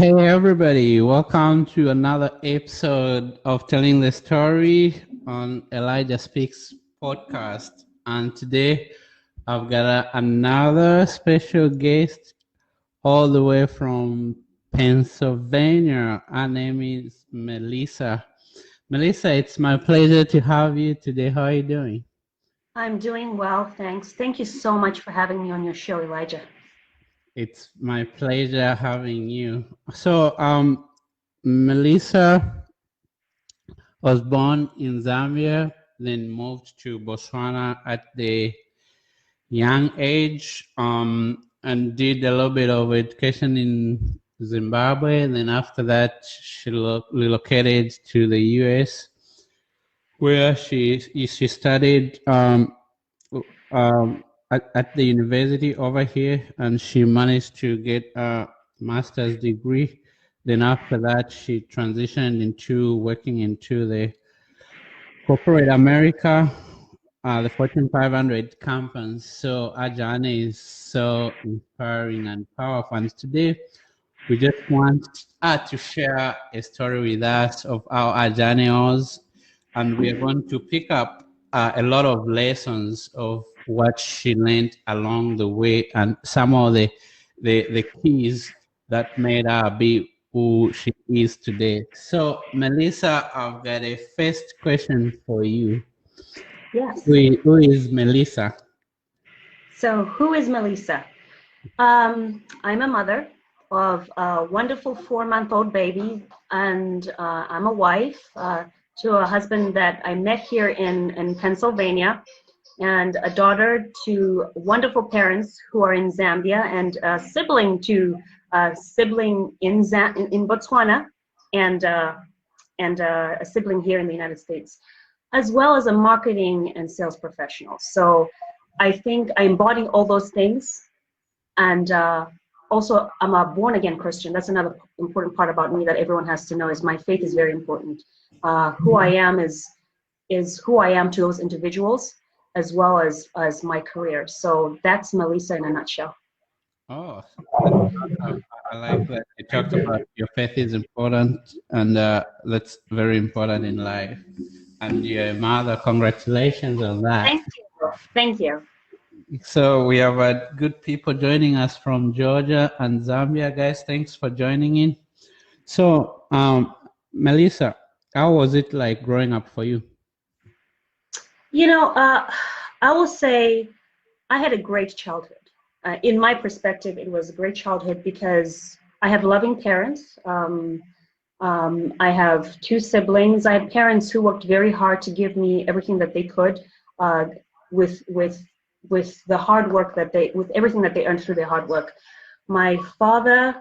Hey everybody, welcome to another episode of Telling the Story on Elijahspeaks Podcast. And today I've got another special guest all the way from Pennsylvania. Her name is Melisa. Melisa, it's my pleasure to have you today. How are you doing? I'm doing well, thanks. Thank you so much for having me on your show, Elijah. It's my pleasure having you. So, Melisa was born in Zambia, then moved to Botswana at the young age, and did a little bit of education in Zimbabwe. And then after that, she relocated to the US, where she studied at the university over here, and she managed to get a master's degree. Then after that, she transitioned into working into the corporate America, the Fortune 500 companies. So our journey is so inspiring and powerful. And today, we just want her to share a story with us of how our journey was, and we are going to pick up a lot of lessons of what she learned along the way and some of the keys that made her be who she is today. So, Melisa, I've got a first question for you. Yes. Who is Melisa? So, who is Melisa? I'm a mother of a wonderful 4-month-old baby, and I'm a wife to a husband that I met here in Pennsylvania, and a daughter to wonderful parents who are in Zambia, and a sibling in Botswana, and a sibling here in the United States, as well as a marketing and sales professional. So I think I embody all those things. And also, I'm a born-again Christian. That's another important part about me that everyone has to know, is my faith is very important. Who I am is who I am to those individuals, as well as my career. So that's Melisa in a nutshell. Oh, I like that you talked about your faith is important, and that's very important in life. And you're a mother. Congratulations on that. Thank you. Thank you. So we have good people joining us from Georgia and Zambia, guys. Thanks for joining in. So, Melisa, how was it like growing up for you? You know, I will say I had a great childhood. In my perspective, it was a great childhood because I have loving parents. I have 2 siblings. I had parents who worked very hard to give me everything that they could, with the hard work with everything that they earned through their hard work. My father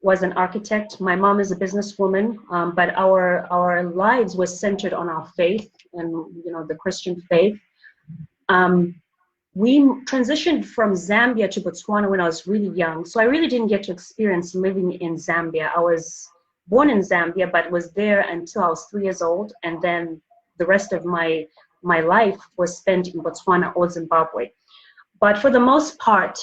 was an architect. My mom is a businesswoman, but our lives were centered on our faith and the Christian faith. We transitioned from Zambia to Botswana when I was really young, so I really didn't get to experience living in Zambia. I was born in Zambia, but was there until I was 3 years old, and then the rest of my life was spent in Botswana or Zimbabwe. But for the most part,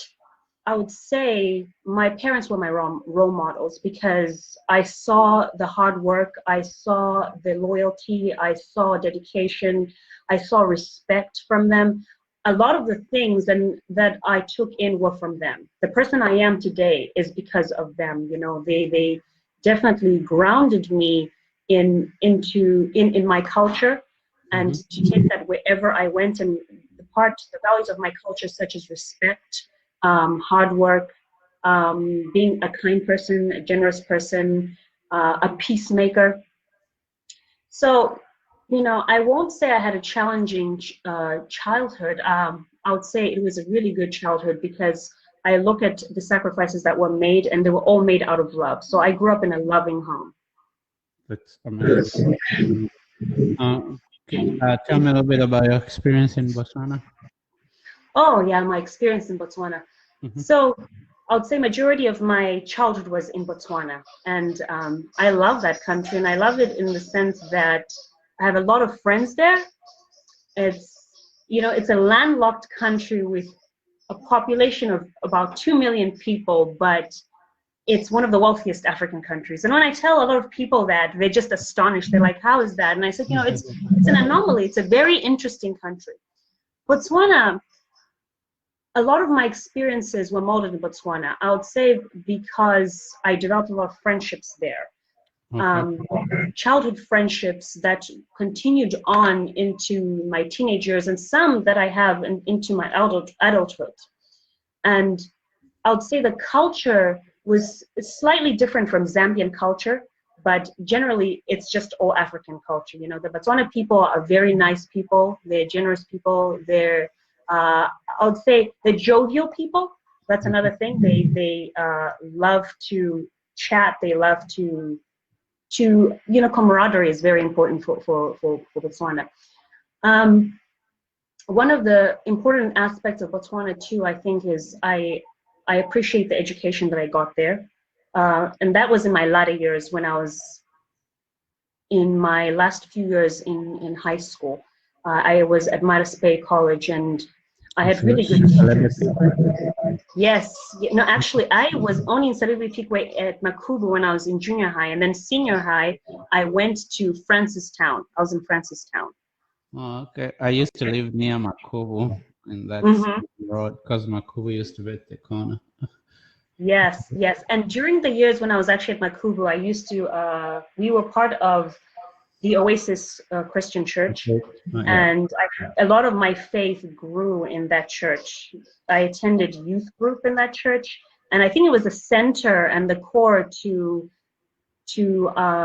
I would say my parents were my role models, because I saw the hard work, I saw the loyalty, I saw dedication, I saw respect from them. A lot of the things that I took in were from them. The person I am today is because of them. They definitely grounded me in my culture, and to take that wherever I went. And the values of my culture, such as respect, hard work, being a kind person, a generous person, a peacemaker. So, I won't say I had a challenging childhood. I would say it was a really good childhood, because I look at the sacrifices that were made, and they were all made out of love. So I grew up in a loving home. That's amazing. Tell me a little bit about your experience in Botswana. Oh yeah, my experience in Botswana. So I would say majority of my childhood was in Botswana, and I love that country, and I love it in the sense that I have a lot of friends there. It's a landlocked country with a population of about 2 million people, but it's one of the wealthiest African countries. And when I tell a lot of people that, they're just astonished. They're like, how is that? And I said, it's an anomaly. It's a very interesting country. Botswana, a lot of my experiences were molded in Botswana. I would say because I developed a lot of friendships there. Childhood friendships that continued on into my teenage years, and some that I have into my adulthood. And I would say the culture was slightly different from Zambian culture, but generally it's just all African culture. You know, the Botswana people are very nice people. They're generous people. They're, I would say, they're jovial people. That's another thing. They love to chat. They love to camaraderie is very important for Botswana. One of the important aspects of Botswana too, I think, is I appreciate the education that I got there. And that was in my latter years, when I was in my last few years in high school. I was at Melisa College, and I had really good teachers. Yes. No, actually, I was only in Elijahspeaks at Makubu when I was in junior high. And then senior high, I went to Francistown. I was in Francistown. Oh, okay. I used to live near Makubu, and that's road, because Makubu used to be at the corner. Yes, yes. And during the years when I was actually at Makubu, I used to, we were part of the Oasis Christian Church, and a lot of my faith grew in that church. I attended youth group in that church, and I think it was the center and the core to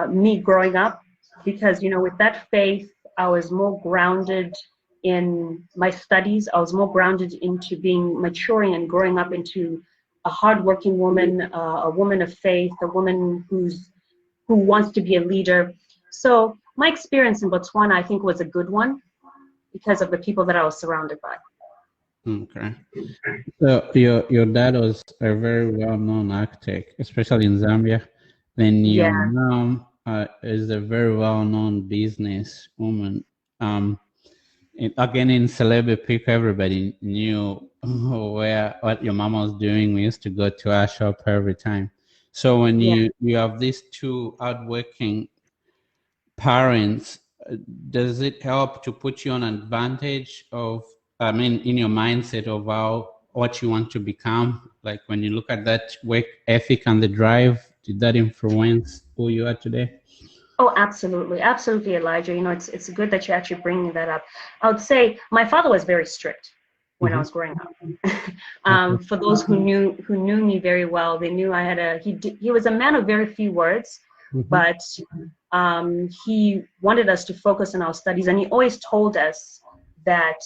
me growing up, because, you know, with that faith, I was more grounded in my studies. I was more grounded into maturing and growing up into a hardworking woman, a woman of faith, a woman who wants to be a leader. So my experience in Botswana, I think, was a good one because of the people that I was surrounded by. Okay. So your dad was a very well-known architect, especially in Zambia. Then your mom is a very well-known business woman. Again, in Elijahspeaks, everybody knew what your mom was doing. We used to go to our shop every time. So when you have these two hardworking parents, does it help to put you on advantage of, in your mindset of what you want to become? Like when you look at that work ethic and the drive, did that influence who you are today? Oh, absolutely. Absolutely, Elijah. You know, it's good that you're actually bringing that up. I would say my father was very strict when I was growing up. For those who knew me very well, they knew he was a man of very few words, but he wanted us to focus on our studies, and he always told us that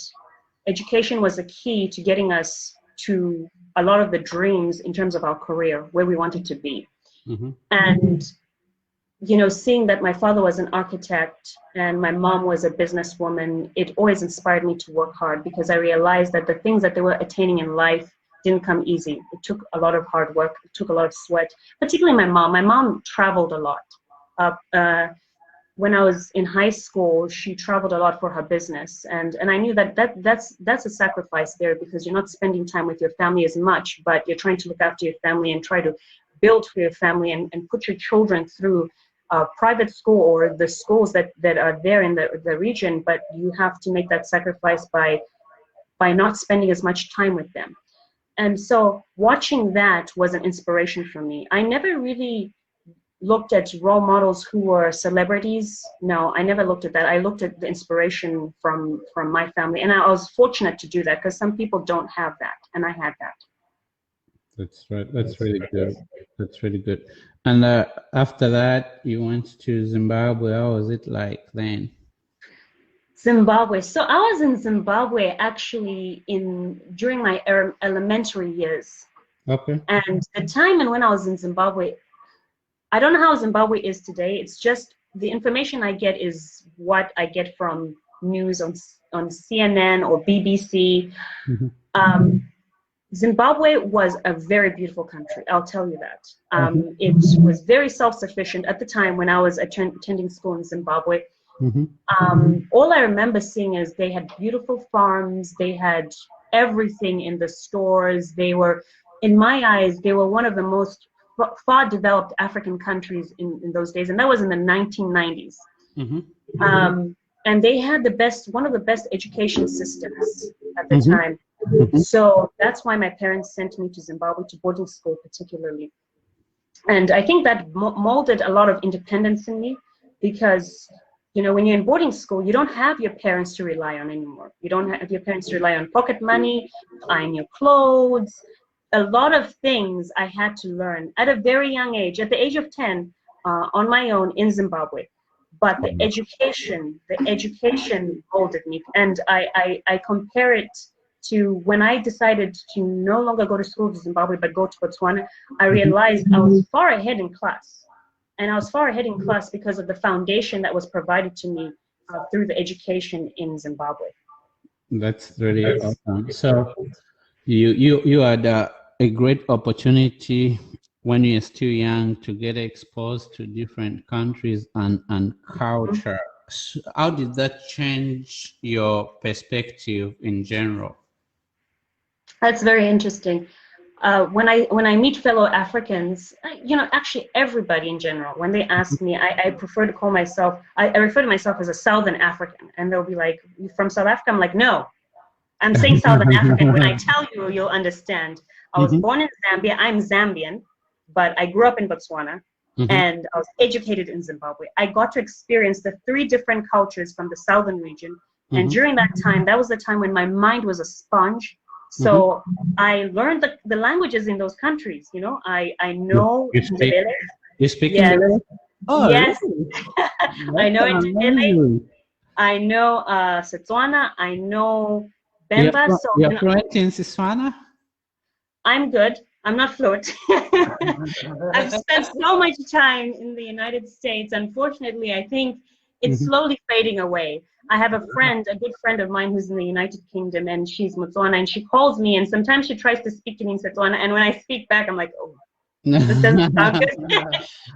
education was the key to getting us to a lot of the dreams in terms of our career, where we wanted to be. And you know, seeing that my father was an architect and my mom was a businesswoman, it always inspired me to work hard, because I realized that the things that they were attaining in life didn't come easy. It took a lot of hard work. It took a lot of sweat, particularly my mom. My mom traveled a lot. When I was in high school, she traveled a lot for her business. And I knew that's a sacrifice there, because you're not spending time with your family as much, but you're trying to look after your family and try to build for your family and put your children through private school or the schools that are there in the region, but you have to make that sacrifice by not spending as much time with them. And so watching that was an inspiration for me. I never really looked at role models who were celebrities. No, I never looked at that. I looked at the inspiration from my family, and I was fortunate to do that, because some people don't have that, and I had that. That's right. That's really good. That's really good. And after that, you went to Zimbabwe. How was it like then? Zimbabwe. So I was in Zimbabwe actually during my elementary years. Okay. And the time and when I was in Zimbabwe, I don't know how Zimbabwe is today. It's just the information I get is what I get from news on CNN or BBC. Zimbabwe was a very beautiful country, I'll tell you that. It was very self-sufficient at the time when I was attending school in Zimbabwe. All I remember seeing is they had beautiful farms, they had everything in the stores. They were, in my eyes, they were one of the most far developed African countries in those days, and that was in the 1990s. And they had one of the best education systems at the time. So that's why my parents sent me to Zimbabwe, to boarding school particularly. And I think that molded a lot of independence in me, because, you know, when you're in boarding school, you don't have your parents to rely on anymore. You don't have your parents to rely on pocket money, buying your clothes. A lot of things I had to learn at a very young age, at the age of 10, on my own in Zimbabwe. But the education molded me. And I compare it to when I decided to no longer go to school to Zimbabwe, but go to Botswana. I realized I was far ahead in class. And I was far ahead in class because of the foundation that was provided to me through the education in Zimbabwe. That's really awesome. So you had a great opportunity when you're still young to get exposed to different countries and culture. So how did that change your perspective in general? That's very interesting. When I meet fellow Africans, you know, actually everybody in general, when they ask me, I prefer to call myself, I refer to myself as a Southern African, and they'll be like, "You from South Africa?" I'm like, "No, I'm saying Southern African. When I tell you, you'll understand. I was born in Zambia. I'm Zambian, but I grew up in Botswana, and I was educated in Zimbabwe. I got to experience the 3 different cultures from the Southern region, and during that time, that was the time when my mind was a sponge. So I learned the languages in those countries. You know, I know Ndebele. You speak Ndebele? Oh, yes. Really? I know Ndebele. I know Setswana. I know Bemba. You're fluent in Setswana? I'm good. I'm not fluent. I've spent so much time in the United States. Unfortunately, I think it's slowly fading away. I have a friend, a good friend of mine who's in the United Kingdom, and she's Botswana, and she calls me, and sometimes she tries to speak to me in Setswana, and when I speak back, I'm like, oh, this doesn't sound good.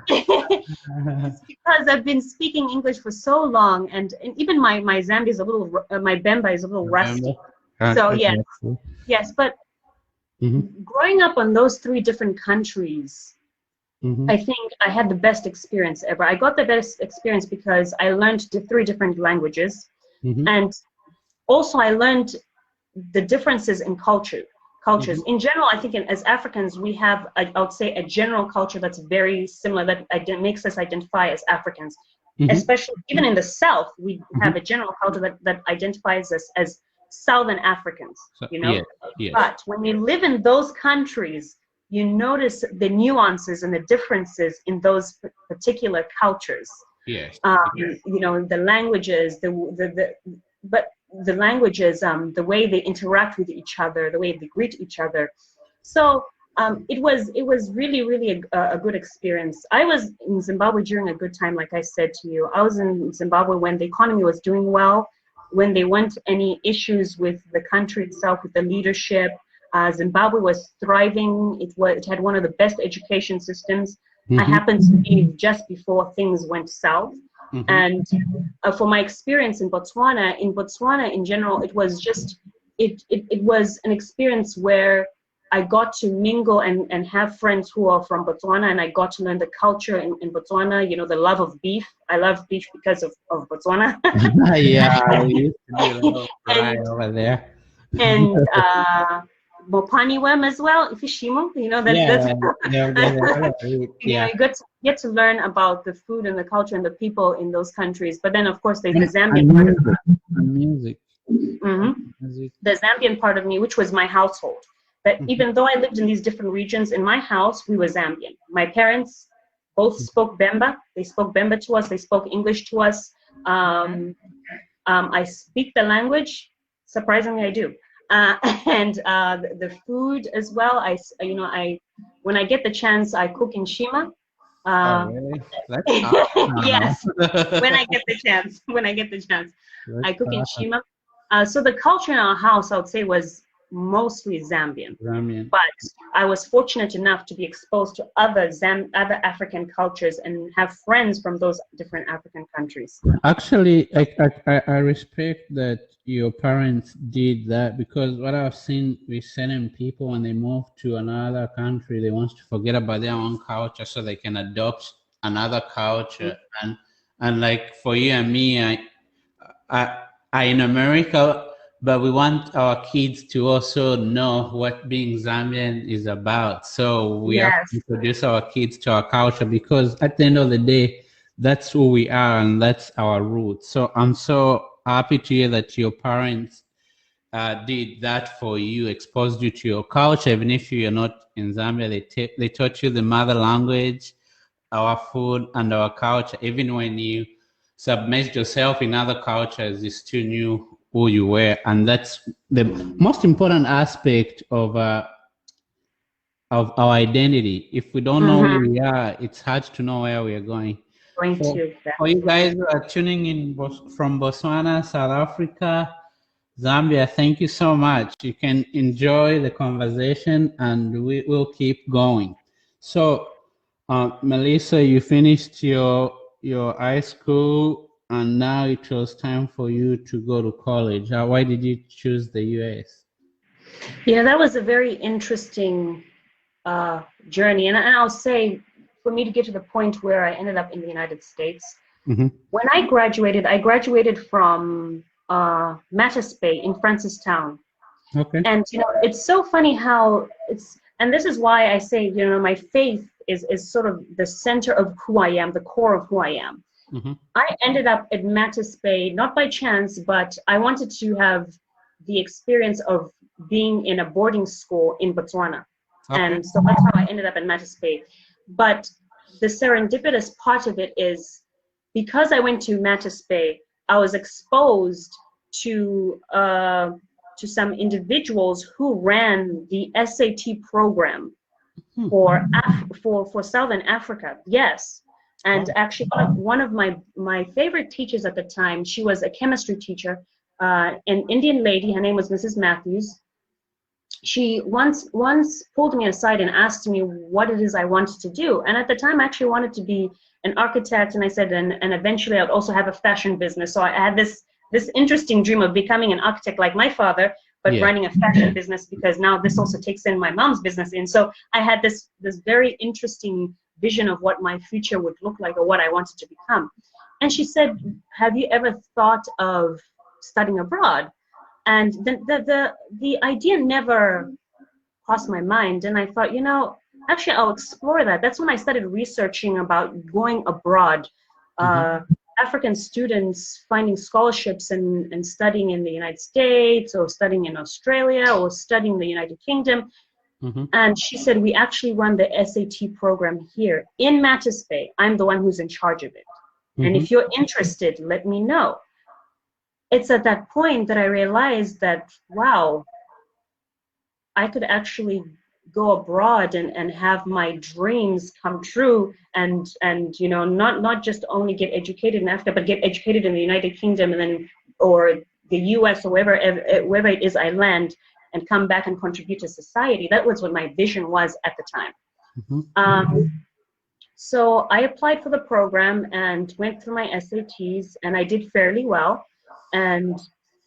It's because I've been speaking English for so long, and even my Zambi is a little, my Bemba is a little rusty. So yes, but growing up on those 3 different countries, I think I had the best experience ever. I got the best experience because I learned the 3 different languages, and also I learned the differences in cultures. In general, I think as Africans, we have, I would say, a general culture that's very similar, that makes us identify as Africans. Especially even in the South, we have a general culture that identifies us as Southern Africans, you know. But when you live in those countries, you notice the nuances and the differences in those particular cultures. You know, the languages, the languages, the way they interact with each other, the way they greet each other. So it was really a good experience. I was in Zimbabwe during a good time, like I said to you. I was in Zimbabwe when the economy was doing well, when there weren't any issues with the country itself, with the leadership. Zimbabwe was thriving. It had one of the best education systems. I happened to be just before things went south. And for my experience in Botswana in general, it was just, it was an experience where I got to mingle and have friends who are from Botswana, and I got to learn the culture in Botswana, you know, the love of beef. I love beef because of Botswana. Yeah, we used to do a lot of fry over there. And Mopaniwem as well, Ifishimo, you know, you get to learn about the food and the culture and the people in those countries. But then, of course, there's the Zambian part of me. The Zambian part of me, which was my household. But even though I lived in these different regions, in my house, we were Zambian. My parents both spoke Bemba. They spoke Bemba to us. They spoke English to us. I speak the language. Surprisingly, I do. And the food as well. When I get the chance, I cook in Shima. Really? That's awesome. Yes, when I get the chance. I cook in Shima. So the culture in our house, I would say, was mostly Zambian. But I was fortunate enough to be exposed to other African cultures and have friends from those different African countries. Actually, I respect that your parents did that, because what I've seen with certain people when they move to another country, they want to forget about their own culture so they can adopt another culture. And like for you and me, I in America, but we want our kids to also know what being Zambian is about. So we have to Yes. introduce our kids to our culture, because at the end of the day, that's who we are and that's our roots. So I'm so happy to hear that your parents did that for you, exposed you to your culture, even if you're not in Zambia. They taught you the mother language, our food, and our culture. Even when you submerged yourself in other cultures, you still knew who you were, and that's the most important aspect of our identity. If we don't know who we are, it's hard to know where we are going. Going For, to for you exactly. guys who are tuning in from Botswana, South Africa, Zambia, thank you so much. You can enjoy the conversation and we will keep going. So, Melisa, you finished your high school and now it was time for you to go to college. Why did you choose the US? That was a very interesting journey. And I'll say, for me to get to the point where I ended up in the United States, Mm-hmm. when I graduated from Mattis Bay in Francistown. Okay. And, it's so funny how and this is why I say, my faith is sort of the center of who I am, the core of who I am. Mm-hmm. I ended up at Mattis Bay, not by chance, but I wanted to have the experience of being in a boarding school in Botswana. Okay. And so that's how I ended up at Mattis Bay. But the serendipitous part of it is, because I went to Mattis Bay, I was exposed to some individuals who ran the SAT program for Southern Africa. Yes. And actually, one of my favorite teachers at the time, she was a chemistry teacher, an Indian lady. Her name was Mrs. Matthews. She once pulled me aside and asked me what it is I wanted to do. And at the time, I actually wanted to be an architect. And I said, and eventually I'd also have a fashion business. So I had this interesting dream of becoming an architect like my father, but running a fashion business, because now this also takes in my mom's business in. So I had this very interesting vision of what my future would look like, or what I wanted to become. And she said, have you ever thought of studying abroad? And the idea never crossed my mind. And I thought, actually, I'll explore that. That's when I started researching about going abroad. African students finding scholarships and studying in the United States, or studying in Australia, or studying in the United Kingdom. And she said, we actually run the SAT program here in Mattis Bay. I'm the one who's in charge of it. And if you're interested, let me know. It's at that point that I realized that, wow, I could actually go abroad and have my dreams come true, and not just only get educated in Africa, but get educated in the United Kingdom, and then, or the US, or wherever it is I land, and come back and contribute to society. That was what my vision was at the time. So I applied for the program and went through my SATs, and I did fairly well. And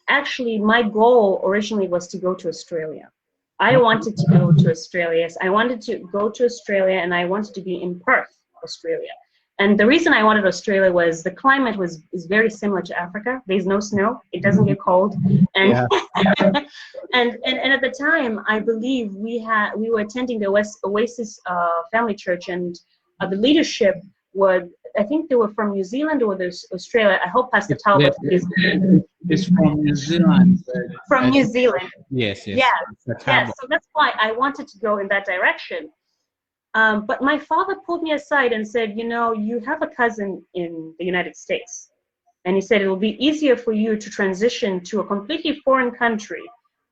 actually, my goal originally was to go to Australia. I wanted to go to Australia. I wanted to go to Australia, and I wanted to be in Perth, Australia. And the reason I wanted Australia was the climate is very similar to Africa. There's no snow. It doesn't get cold. And and at the time, I believe we were attending the Oasis Family Church, and the leadership would, I think they were from New Zealand or Australia. I hope Pastor Talbot is. It's from New Zealand. From New Zealand. Yes. Yes. So that's why I wanted to go in that direction. But my father pulled me aside and said, you have a cousin in the United States. And he said, it will be easier for you to transition to a completely foreign country.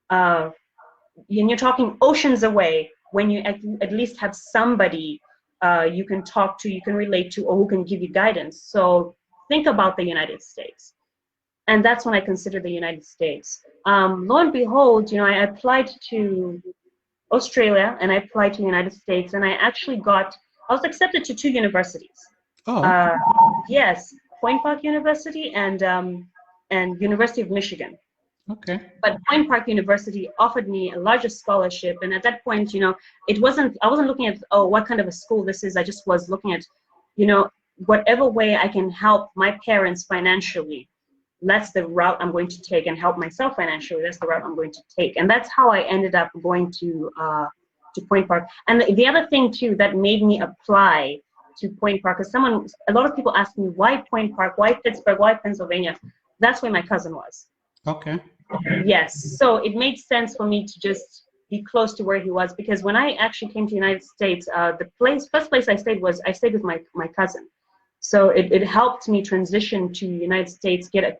And you're talking oceans away, when you at least have somebody you can talk to, you can relate to, or who can give you guidance. So think about the United States. And that's when I considered the United States. Lo and behold, I applied to Australia, and I applied to the United States, and I was accepted to 2 universities. Yes, Point Park University and University of Michigan. Okay. But Point Park University offered me a larger scholarship, and at that point, I wasn't looking at, oh, what kind of a school this is. I just was looking at, whatever way I can help my parents financially, that's the route I'm going to take, and help myself financially, that's the route I'm going to take. And that's how I ended up going to Point Park. And the other thing too that made me apply to Point Park is a lot of people ask me, why Point Park, why Pittsburgh, why Pennsylvania? That's where my cousin was. Okay. Yes, so it made sense for me to just be close to where he was, because when I actually came to the United States, the first place I stayed with my cousin. So it helped me transition to the United States, get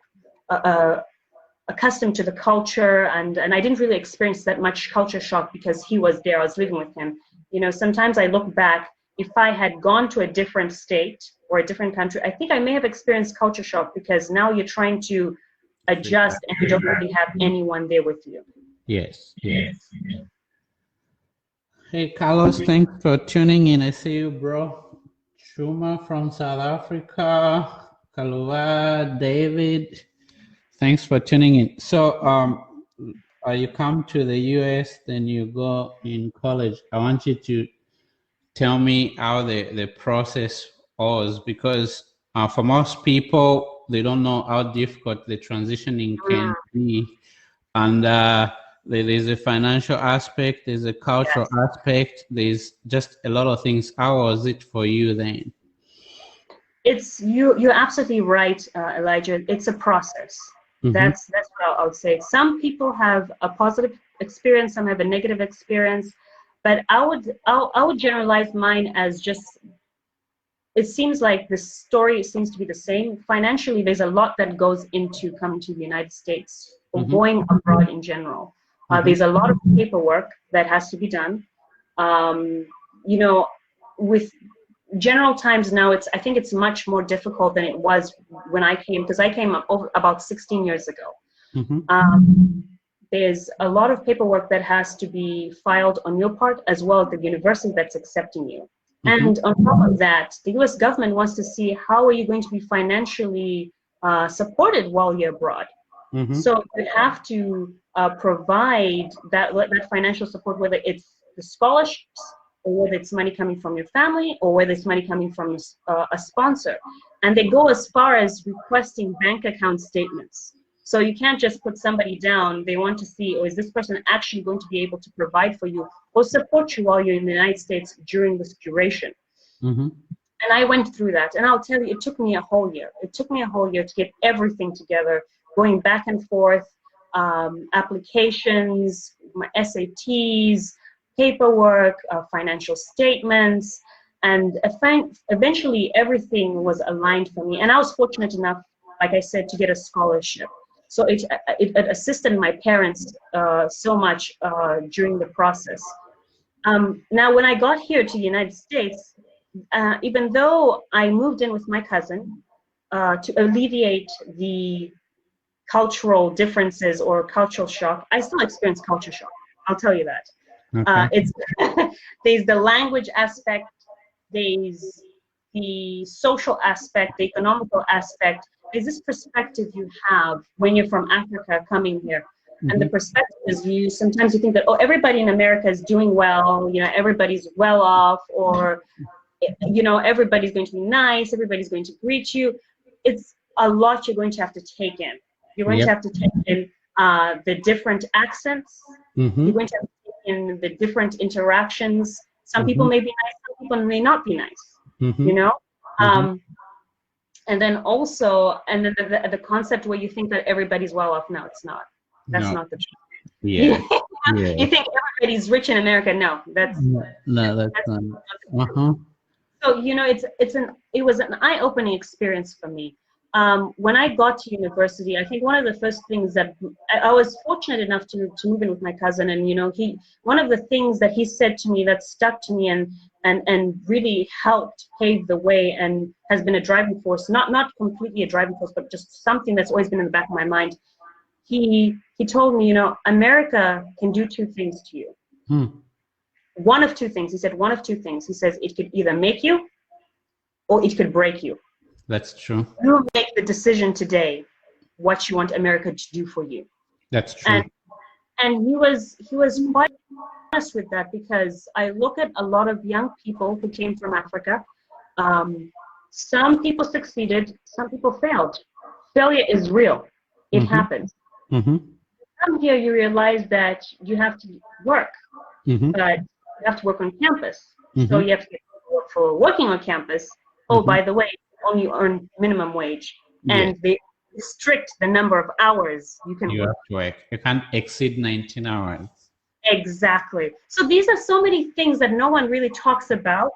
accustomed to the culture, and I didn't really experience that much culture shock because he was there. I was living with him. Sometimes I look back, if I had gone to a different state or a different country, I think I may have experienced culture shock, because now you're trying to adjust and you don't really have anyone there with you. Yes. Hey, Carlos, thanks for tuning in. I see you, bro. Chuma from South Africa, Kaluwa, David. Thanks for tuning in. So, you come to the US, then you go in college. I want you to tell me how the process was, because for most people, they don't know how difficult the transitioning can be. And there's a financial aspect, there's a cultural aspect, there's just a lot of things. How was it for you then? You're absolutely right, Elijah. It's a process. Mm-hmm. That's what I would say. Some people have a positive experience, some have a negative experience, but I would generalize mine as just, it seems like the story seems to be the same. Financially, there's a lot that goes into coming to the United States or going abroad in general. There's a lot of paperwork that has to be done. With general times now, I think it's much more difficult than it was when I came, because I came about 16 years ago. There's a lot of paperwork that has to be filed on your part, as well as the university that's accepting you. And on top of that, the U.S. government wants to see how are you going to be financially supported while you're abroad. So you have to provide that financial support, whether it's the scholarships, or whether it's money coming from your family, or whether it's money coming from a sponsor. And they go as far as requesting bank account statements. So you can't just put somebody down. They want to see, is this person actually going to be able to provide for you or support you while you're in the United States during this duration? And I went through that. And I'll tell you, it took me a whole year. It took me a whole year to get everything together, going back and forth, applications, my SATs, paperwork, financial statements. And eventually everything was aligned for me. And I was fortunate enough, like I said, to get a scholarship. So it assisted my parents so much during the process. Now, when I got here to the United States, even though I moved in with my cousin to alleviate the cultural differences or cultural shock, I still experience culture shock. I'll tell you that. It's there's the language aspect, there's the social aspect, the economical aspect. There's this perspective you have when you're from Africa coming here. And the perspective is sometimes you think that, everybody in America is doing well, everybody's well off, or, everybody's going to be nice, everybody's going to greet you. It's a lot you're going to have to take in. You're going to have to take in the different accents. You're going to have to take in the different interactions. Some people may be nice, some people may not be nice, and then also, the concept where you think that everybody's well off. No, it's not. That's not the truth. You think everybody's rich in America. No, that's not. So it was an eye-opening experience for me. When I got to university, I think one of the first things that I was fortunate enough to move in with my cousin, and one of the things that he said to me that stuck to me and really helped pave the way and has been a driving force, not completely a driving force, but just something that's always been in the back of my mind. He told me, America can do two things to you. One of two things. He said one of two things. He says it could either make you or it could break you. That's true. You make the decision today what you want America to do for you. That's true. And he was quite honest with that, because I look at a lot of young people who came from Africa. Some people succeeded, some people failed. Failure is real. It happens. Come here, you realize that you have to work, but you have to work on campus. So you have to get for working on campus. Oh, by the way, you only earn minimum wage, and they restrict the number of hours you can work. Have to work. You can't exceed 19 hours. Exactly. So these are so many things that no one really talks about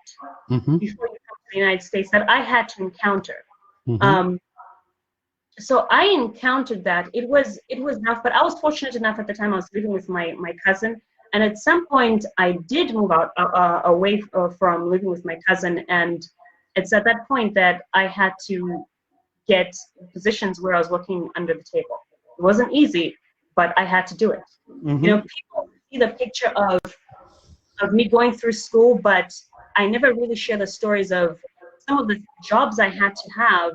before you come to the United States that I had to encounter. So I encountered that. It was rough, but I was fortunate enough at the time. I was living with my cousin, and at some point I did move out away from living with my cousin, and it's at that point that I had to get positions where I was working under the table. It wasn't easy, but I had to do it. You know, people see the picture of me going through school, but I never really share the stories of some of the jobs I had to have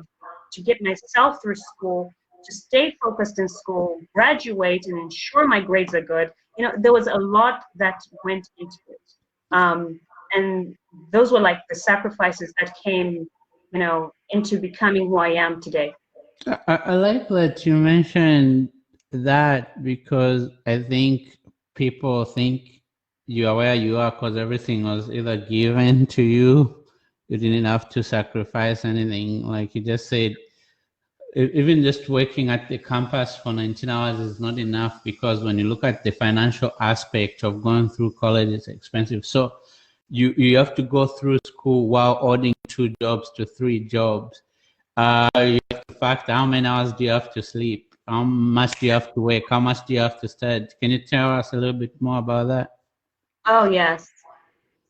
to get myself through school, to stay focused in school, graduate, and ensure my grades are good. You know, there was a lot that went into it. And those were like the sacrifices that came, you know, into becoming who I am today. I like that you mentioned that, because I think people think you are where you are because everything was either given to you. You didn't have to sacrifice anything. Like you just said, even just working at the campus for 19 hours is not enough, because when you look at the financial aspect of going through college, it's expensive. So you have to go through school while owning 2 jobs to 3 jobs. You have to factor how many hours do you have to sleep? How much do you have to work? How much do you have to study? Can you tell us a little bit more about that? Oh, yes.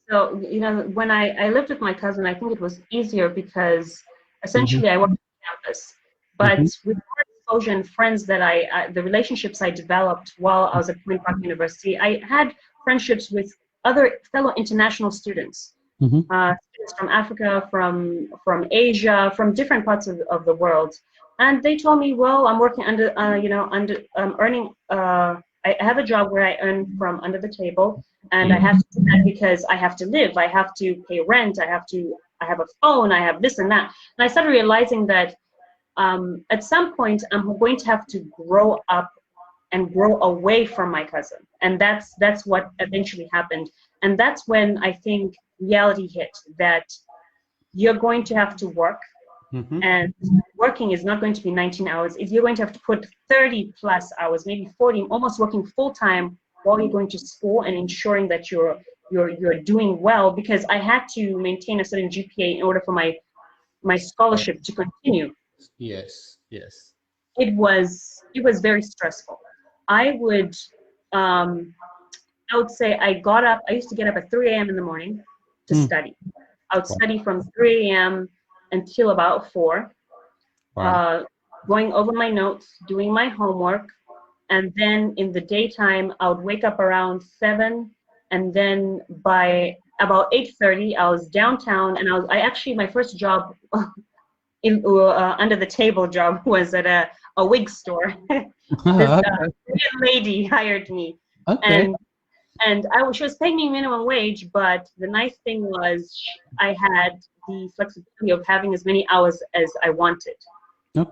So, you know, when I lived with my cousin, I think it was easier because essentially I worked on campus. But with more exposure and friends that the relationships I developed while I was at Queen Park University, I had friendships with other fellow international students. Students from Africa, from Asia, from different parts of the world. And they told me, well, I'm working under, earning, I have a job where I earn from under the table, and I have to do that because I have to live, I have to pay rent, I have a phone, I have this and that. And I started realizing that at some point I'm going to have to grow up and grow away from my cousin. And that's what eventually happened. And that's when I think reality hit, that you're going to have to work, and working is not going to be 19 hours. If you're going to have to put 30 plus hours, maybe 40, almost working full time while you're going to school and ensuring that you're doing well, because I had to maintain a certain GPA in order for my scholarship to continue. Yes. It was very stressful. I would say I used to get up at 3 a.m. in the morning to study. I would study from 3 a.m. until about 4, going over my notes, doing my homework, and then in the daytime I would wake up around 7, and then by about 8:30 I was downtown, and I actually, my first job under the table job was at a wig store. This lady hired me, and she was paying me minimum wage, but the nice thing was I had the flexibility of having as many hours as I wanted. So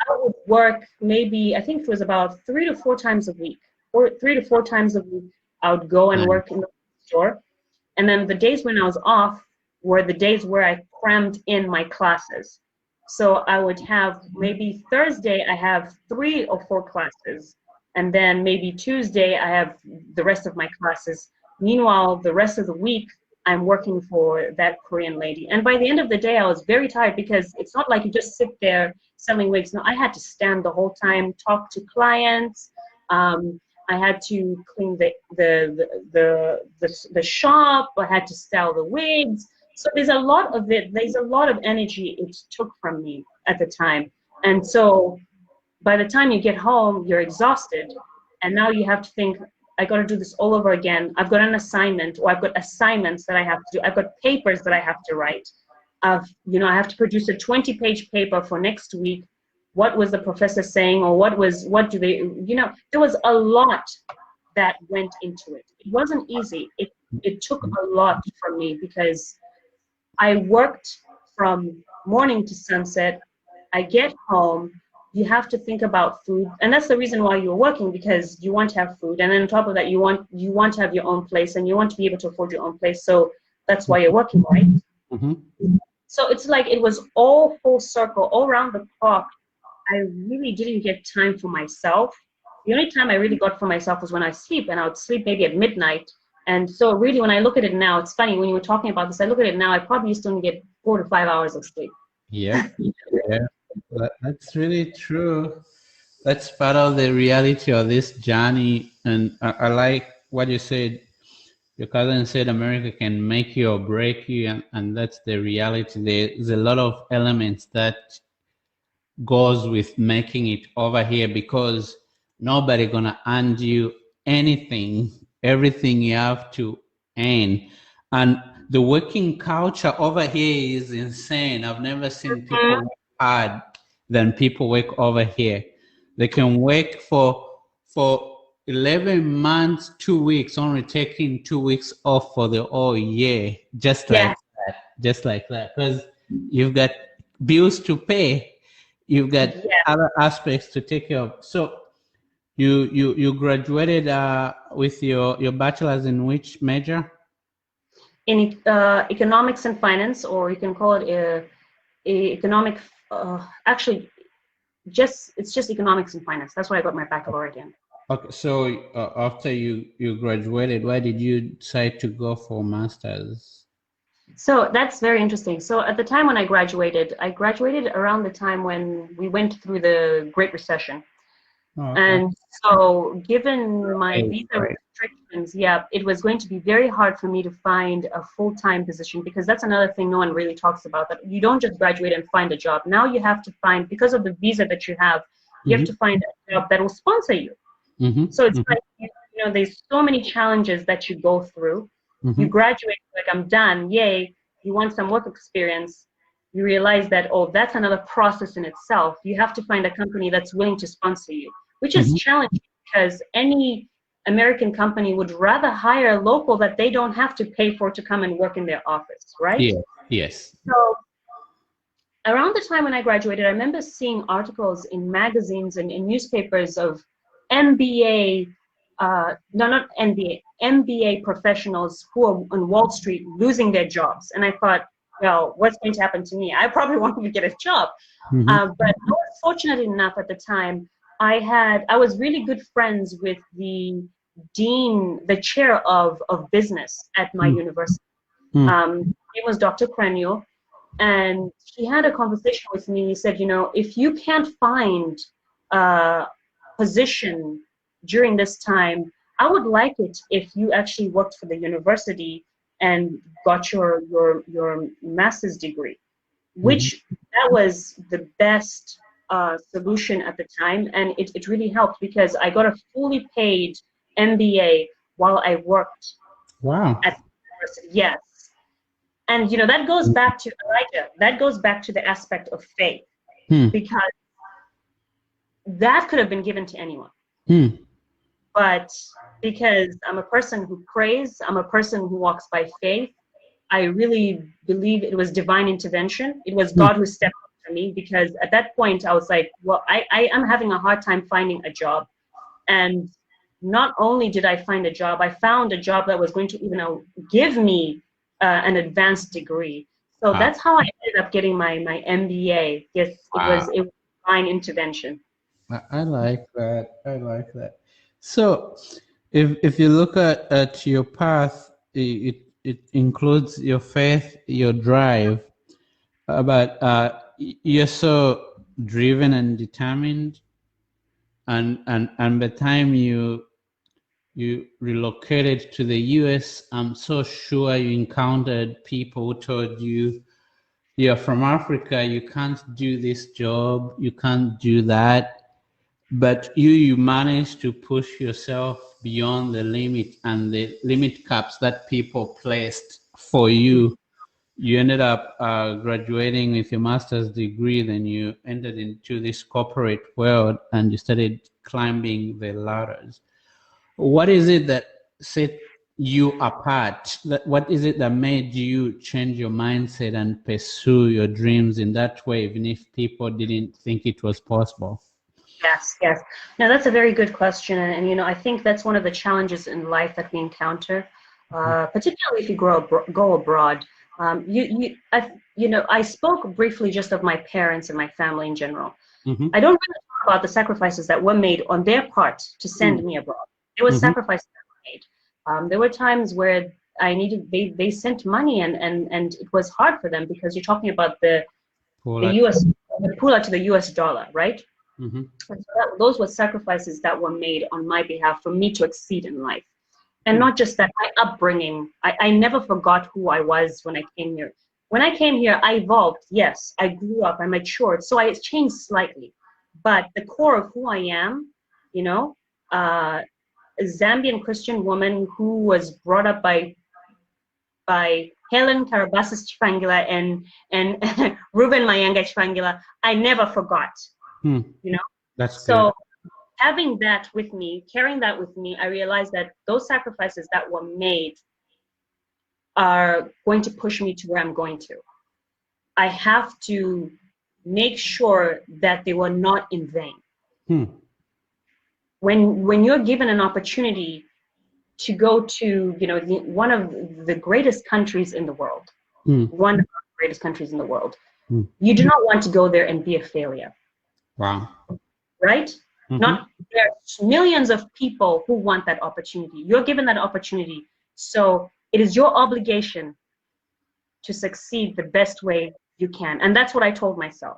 I would work maybe, I think it was about 3 to 4 times a week, or 3 to 4 times a week. I would go and work in the store, and then the days when I was off were the days where I crammed in my classes. So I would have maybe Thursday I have 3 or 4 classes, and then maybe Tuesday I have the rest of my classes. Meanwhile, the rest of the week I'm working for that Korean lady. And by the end of the day I was very tired, because it's not like you just sit there selling wigs. No, I had to stand the whole time, talk to clients. I had to clean the shop. I had to style the wigs. So there's a lot of energy it took from me at the time. And so by the time you get home, you're exhausted. And now you have to think, I got to do this all over again. I've got an assignment, or I've got assignments that I have to do. I've got papers that I have to write. I have to produce a 20-page paper for next week. what was the professor saying, or what do they, there was a lot that went into it. It wasn't easy. It took a lot from me because I worked from morning to sunset. I get home, you have to think about food, and that's the reason why you're working, because you want to have food, and then on top of that, you want to have your own place, and you want to be able to afford your own place. So that's why you're working, right? Mm-hmm. So it's like it was all full circle, all around the clock. I really didn't get time for myself. The only time I really got for myself was when I sleep, and I would sleep maybe at midnight. And so really, when I look at it now, it's funny, when you were talking about this, I look at it now, I probably used to only get 4 to 5 hours of sleep. Yeah, yeah, that's really true. That's part of the reality of this journey. And I like what you said. Your cousin said America can make you or break you, and that's the reality. There's a lot of elements that goes with making it over here, because nobody gonna hand you anything. Everything you have to earn. And the working culture over here is insane. I've never seen people work hard than people work over here. They can work for 11 months, 2 weeks, only taking 2 weeks off for the whole year, just like that. Because you've got bills to pay, you've got other aspects to take care of. So you graduated with your bachelor's in which major? In economics and finance, or you can call it economic. Actually, it's just economics and finance. That's what I got my baccalaureate in. Okay, so after you graduated, why did you decide to go for master's? So that's very interesting. So at the time when I graduated around the time when we went through the Great Recession. Oh, okay. And so given my visa restrictions, it was going to be very hard for me to find a full-time position, because that's another thing no one really talks about, that you don't just graduate and find a job. Now you have to find, because of the visa that you have to find a job that will sponsor you. So it's like, there's so many challenges that you go through. You graduate, like, I'm done, yay. You want some work experience. You realize that, that's another process in itself. You have to find a company that's willing to sponsor you, which is challenging, because any American company would rather hire a local that they don't have to pay for to come and work in their office, right? Yeah. Yes. So around the time when I graduated, I remember seeing articles in magazines and in newspapers of MBA, not MBA, MBA professionals who are on Wall Street losing their jobs. And I thought, well, what's going to happen to me? I probably won't even get a job. But I was fortunate enough at the time. I was really good friends with the dean, the chair of business at my university. He was Dr. Craniel, and he had a conversation with me. He said, if you can't find a position during this time, I would like it if you actually worked for the university and got your master's degree, which that was the best solution at the time, and it really helped, because I got a fully paid MBA while I worked. Wow. At the university. Yes. And that goes back to Elijah. That goes back to the aspect of faith, because that could have been given to anyone. But because I'm a person who prays, I'm a person who walks by faith, I really believe it was divine intervention. It was God who stepped up for me, because at that point I was like, well, I am having a hard time finding a job. And not only did I find a job, I found a job that was going to give me an advanced degree. So that's how I ended up getting my MBA. Yes, it was divine intervention. I like that. I like that. So if you look at your path, it includes your faith, your drive, but you're so driven and determined, and by the time you relocated to the US, I'm so sure you encountered people who told you, you're from Africa, you can't do this job, you can't do that. But you managed to push yourself beyond the limit and the limit caps that people placed for you. you ended up graduating with your master's degree, then you entered into this corporate world and you started climbing the ladders. What is it that set you apart? What is it that made you change your mindset and pursue your dreams in that way, even if people didn't think it was possible? Yes, yes. Now that's a very good question, and you know, I think that's one of the challenges in life that we encounter, particularly if you go abroad. I spoke briefly just of my parents and my family in general. Mm-hmm. I don't really talk about the sacrifices that were made on their part to send me abroad. There were sacrifices that were made. There were times where they sent money and it was hard for them because you're talking about the pull out to the US dollar, right? Mm-hmm. And so those were sacrifices that were made on my behalf for me to exceed in life. And not just that, my upbringing, I never forgot who I was when I came here. When I came here, I evolved. Yes, I grew up, I matured. So I changed slightly. But the core of who I am, you know, a Zambian Christian woman who was brought up by Helen Karabasas Chipangila and Ruben Mayanga Chipangila, I never forgot. You know, that's so good. Having that with me, carrying that with me, I realized that those sacrifices that were made are going to push me to where I'm going to. I have to make sure that they were not in vain. When you're given an opportunity to go to, you know, one of the greatest countries in the world, one of the greatest countries in the world, you do not want to go there and be a failure. Wow. Right? Not there are millions of people who want that opportunity. You're given that opportunity. So it is your obligation to succeed the best way you can. And that's what I told myself.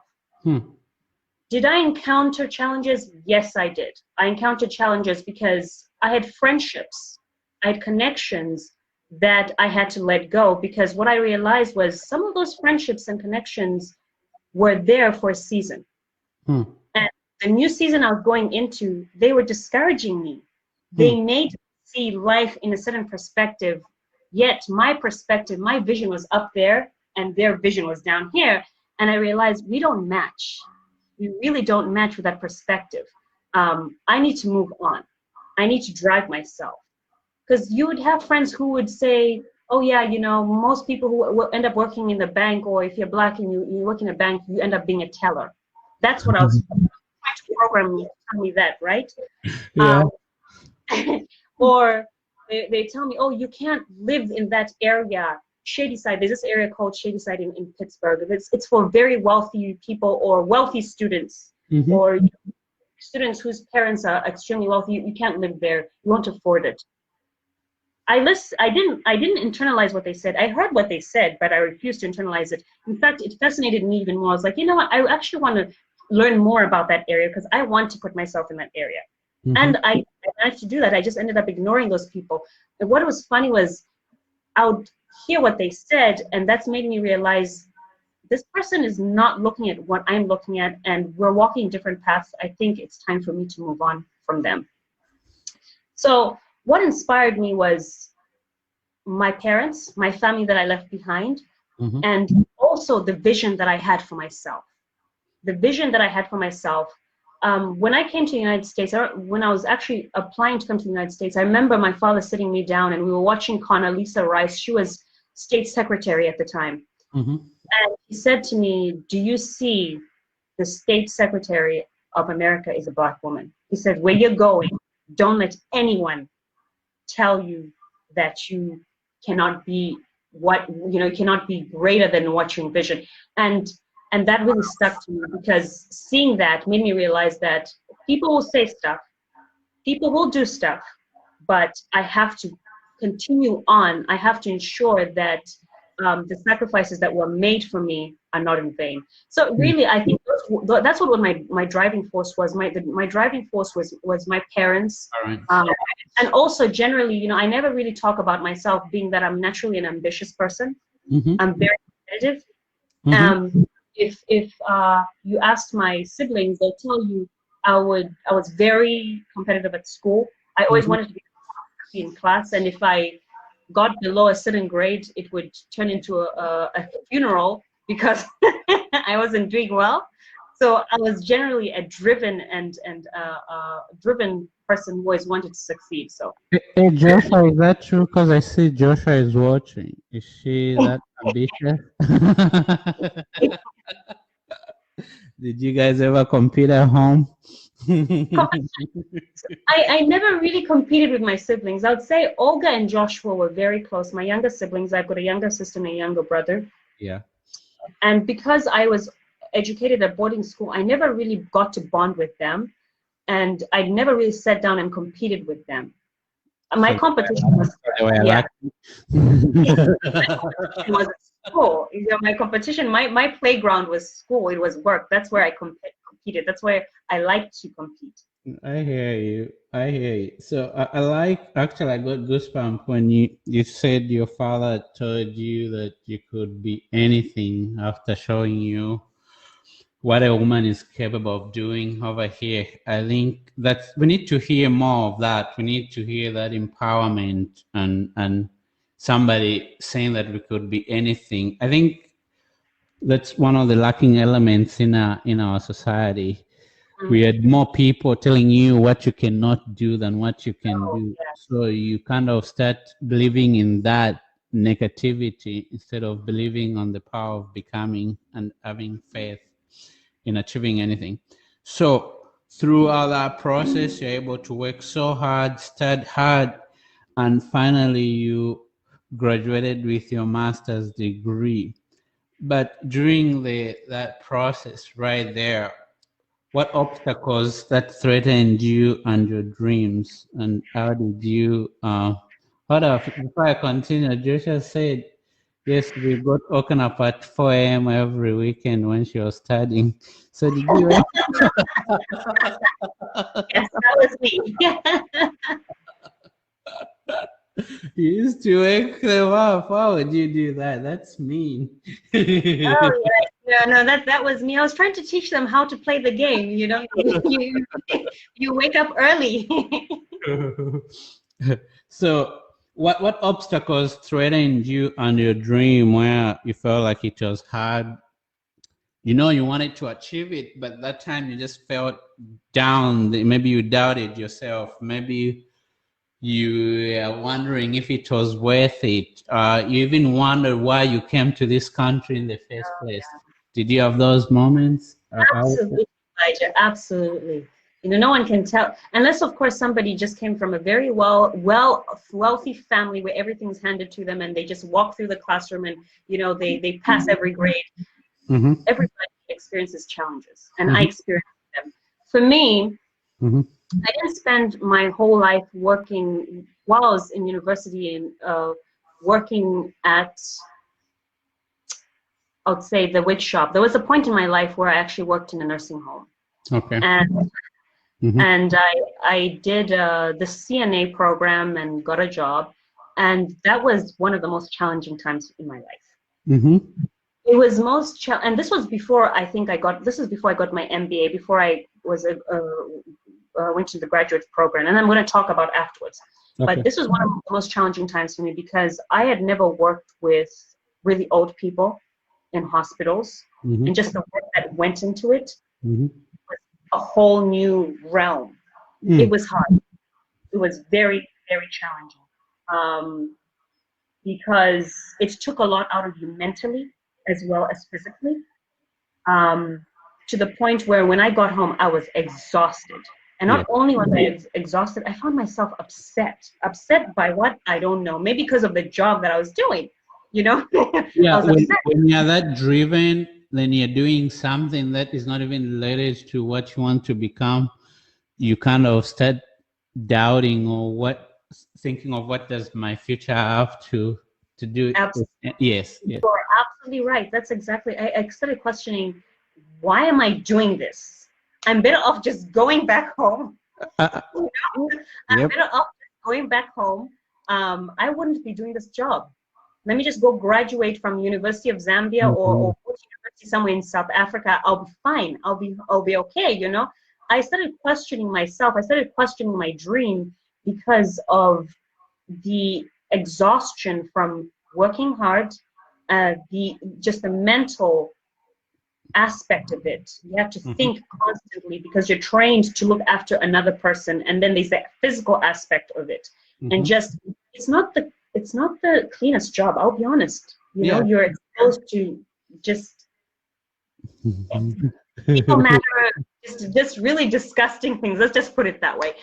Did I encounter challenges? Yes, I did. I encountered challenges because I had friendships, I had connections that I had to let go, because what I realized was some of those friendships and connections were there for a season. And the new season I was going into, they were discouraging me. They made me see life in a certain perspective, yet my perspective, my vision was up there and their vision was down here. And I realized we don't match. We really don't match with that perspective. I need to move on. I need to drive myself. Because you would have friends who would say, oh yeah, you know, most people who will end up working in the bank, or if you're Black and you work in a bank, you end up being a teller. That's what I was trying to program me to tell me that, right? Yeah. Or they tell me, oh, you can't live in that area, Shadyside. There's this area called Shadyside in Pittsburgh. It's for very wealthy people or wealthy students, or students whose parents are extremely wealthy. You can't live there. You won't afford it. I didn't internalize what they said. I heard what they said, but I refused to internalize it. In fact, it fascinated me even more. I was like, you know what? I actually want to learn more about that area because I want to put myself in that area. And I managed to do that. I just ended up ignoring those people. And what was funny was I would hear what they said, and that's made me realize this person is not looking at what I'm looking at, and we're walking different paths. I think it's time for me to move on from them. So what inspired me was my parents, my family that I left behind, and also the vision that I had for myself. The vision that I had for myself. When I came to the United States, when I was actually applying to come to the United States, I remember my father sitting me down and we were watching Condoleezza Rice. She was state secretary at the time. And he said to me, do you see the state secretary of America is a Black woman? He said, where you're going, don't let anyone tell you that you cannot be cannot be greater than what you envision. And that really stuck to me, because seeing that made me realize that people will say stuff, people will do stuff, but I have to continue on. I have to ensure that the sacrifices that were made for me are not in vain. So really, I think that's what my driving force was. My driving force was my parents. And also generally, you know, I never really talk about myself, being that I'm naturally an ambitious person. I'm very competitive. If you asked my siblings, they'll tell you I was very competitive at school. I always wanted to be in class, and if I got below a certain grade, it would turn into a funeral because I wasn't doing well. So I was generally a driven and driven person who always wanted to succeed. So Hey, Joshua, is that true? Because I see Joshua is watching. Is she that ambitious? Did you guys ever compete at home? I never really competed with my siblings. I would say Olga and Joshua were very close. My younger siblings, I've got a younger sister and a younger brother. Yeah. And because I was educated at boarding school, I never really got to bond with them. And I never really sat down and competed with them. My So competition was, yeah. it was school. You know, my competition, my playground was school. It was work. That's where I competed. That's where I liked to compete. I hear you. I hear you. So I like, actually, I got goosebumps when you said your father told you that you could be anything after showing you what a woman is capable of doing over here. I think that we need to hear more of that. We need to hear that empowerment and somebody saying that we could be anything. I think that's one of the lacking elements in our society. We had more people telling you what you cannot do than what you can do. So you kind of start believing in that negativity instead of believing on the power of becoming and having faith in achieving anything. So throughout that process, you're able to work so hard, study hard, and finally you graduated with your master's degree. But during that process right there, what obstacles that threatened you and your dreams, and how did you hold up, before I continue, Joshua said yes, we got woken up at 4 a.m. every weekend when she was studying. So did you? Yes, that was me. You used to wake them up. Why would you do that? That's mean. Oh yeah, no, that was me. I was trying to teach them how to play the game. You know, you wake up early. So what obstacles threatened you and your dream where you felt like it was hard? You know you wanted to achieve it, but that time you just felt down. Maybe you doubted yourself. Maybe you are wondering if it was worth it. You even wondered why you came to this country in the first place. Did you have those moments? Absolutely, Elijah. Absolutely. You know, no one can tell unless, of course, somebody just came from a very wealthy family where everything's handed to them and they just walk through the classroom and they pass every grade. Mm-hmm. Everybody experiences challenges, and I experienced them. For me, I didn't spend my whole life working while I was in university and working at, I would say, the witch shop. There was a point in my life where I actually worked in a nursing home. Okay. And I did the CNA program and got a job, and that was one of the most challenging times in my life. It was and this was before I got my MBA, before I was went to the graduate program, and I'm going to talk about afterwards. Okay. But this was one of the most challenging times for me because I had never worked with really old people in hospitals, and just the work that went into it was a whole new realm. It was hard. It was very, very challenging because it took a lot out of you mentally as well as physically, to the point where when I got home, I was exhausted. And not only was I exhausted, I found myself upset by what? I don't know. Maybe because of the job that I was doing, Yeah, when you're that driven, then you're doing something that is not even related to what you want to become. You kind of start doubting or thinking of what does my future have to do. Absolutely. Yes. You're absolutely right. That's exactly. I started questioning, why am I doing this? I'm better off just going back home. I'm better off going back home. I wouldn't be doing this job. Let me just go graduate from University of Zambia or go to university somewhere in South Africa. I'll be fine. I'll be okay. I started questioning myself. I started questioning my dream because of the exhaustion from working hard, the mental aspect of it. You have to think constantly because you're trained to look after another person, and then there's that physical aspect of it. And just it's not the cleanest job, I'll be honest. You know, you're exposed to just people matter, just really disgusting things. Let's just put it that way.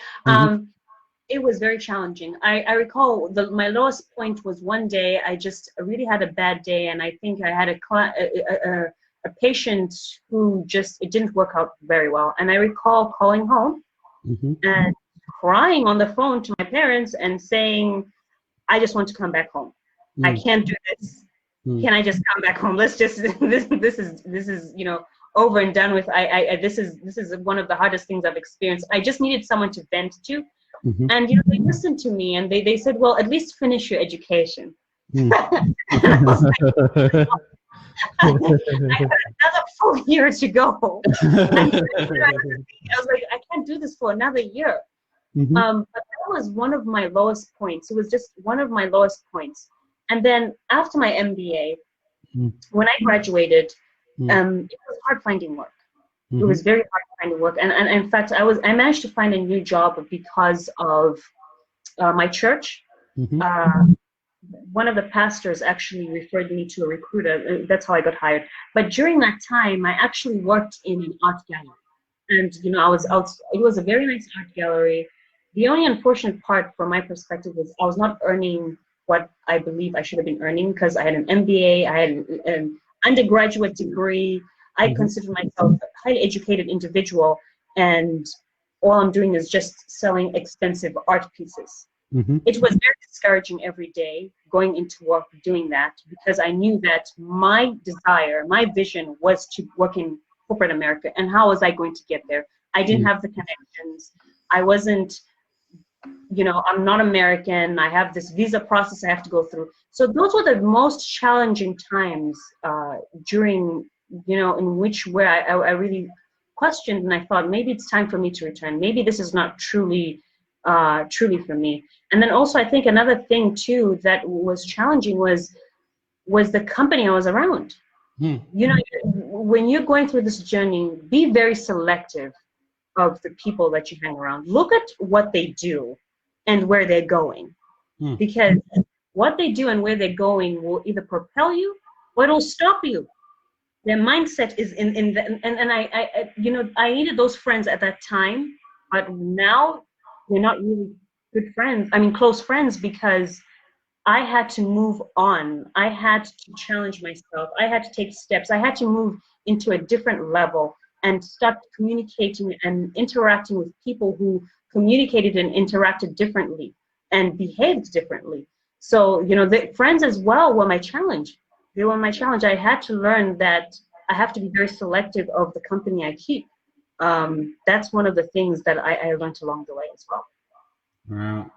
It was very challenging. I recall my lowest point was one day I just really had a bad day, and I think I had a patient who just, it didn't work out very well. And I recall calling home and crying on the phone to my parents and saying, I just want to come back home. I can't do this. Can I just come back home? Let's just, this is, you know, over and done with. This is one of the hardest things I've experienced. I just needed someone to vent to. And, you know, they listened to me and they said, well, at least finish your education. I had another full year to go. I was like, I can't do this for another year. But that was one of my lowest points. It was just one of my lowest points. And then after my MBA, when I graduated, it was hard finding work. It was very hard finding work. And in fact, I managed to find a new job because of my church. One of the pastors actually referred me to a recruiter. That's how I got hired. But during that time, I actually worked in an art gallery. And, you know, it was a very nice art gallery. The only unfortunate part from my perspective was I was not earning what I believe I should have been earning because I had an MBA, I had an undergraduate degree. I consider myself a highly educated individual, and all I'm doing is just selling expensive art pieces. It was very discouraging every day going into work doing that, because I knew that my desire, my vision was to work in corporate America. And how was I going to get there? I didn't have the connections. I wasn't, you know, I'm not American. I have this visa process I have to go through. So those were the most challenging times during, you know, in which where I really questioned, and I thought maybe it's time for me to return. Maybe this is not truly for me. And then also I think another thing too that was challenging was the company I was around. You know, when you're going through this journey, be very selective of the people that you hang around. Look at what they do and where they're going, because what they do and where they're going will either propel you or it'll stop you. Their mindset is in the, and I you know, I needed those friends at that time, but now we're not really good friends. I mean, close friends, because I had to move on. I had to challenge myself. I had to take steps. I had to move into a different level and start communicating and interacting with people who communicated and interacted differently and behaved differently. So, you know, the friends as well were my challenge. They were my challenge. I had to learn that I have to be very selective of the company I keep. That's one of the things that I learned along the way as well. Wow.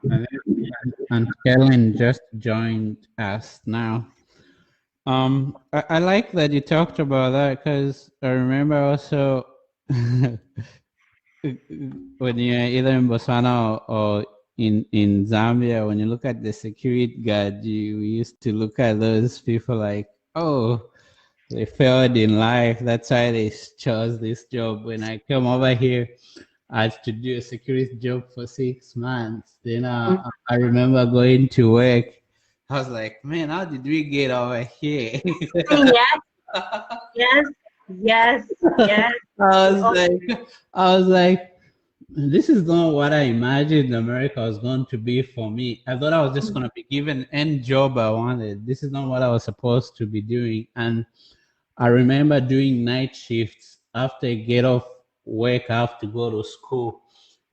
And Kellen just joined us now. I like that you talked about that, because I remember also when you're either in Botswana or in Zambia, when you look at the security guard, you used to look at those people like, oh, they failed in life. That's why they chose this job. When I come over here, I had to do a security job for 6 months. Then I remember going to work. I was like, man, how did we get over here? Yes. I was like, this is not what I imagined America was going to be for me. I thought I was just going to be given any job I wanted. This is not what I was supposed to be doing. And I remember doing night shifts. After I get off work, I have to go to school.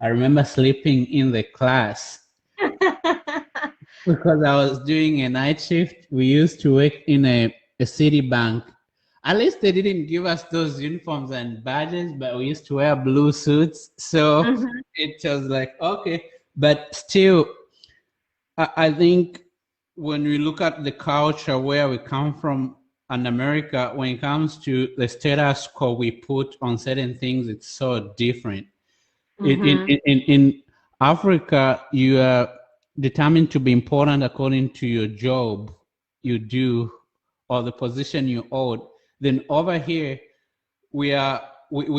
I remember sleeping in the class because I was doing a night shift. We used to work in a city bank. At least they didn't give us those uniforms and badges, but we used to wear blue suits. So it was like, okay. But still, I think when we look at the culture where we come from in America, when it comes to the status quo we put on certain things, it's so different. In Africa, you are determined to be important according to your job you do or the position you hold, then over here we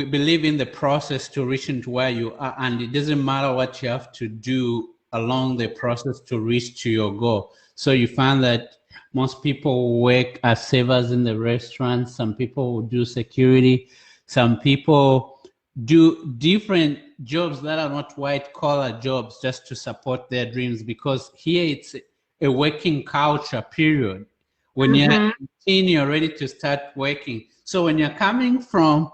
believe in the process to reach into where you are, and it doesn't matter what you have to do along the process to reach to your goal. So you find that most people work as servers in the restaurant, some people do security, some people do different jobs that are not white collar jobs just to support their dreams, because here it's a working culture, period. When you're 18, you're ready to start working. So when you're coming from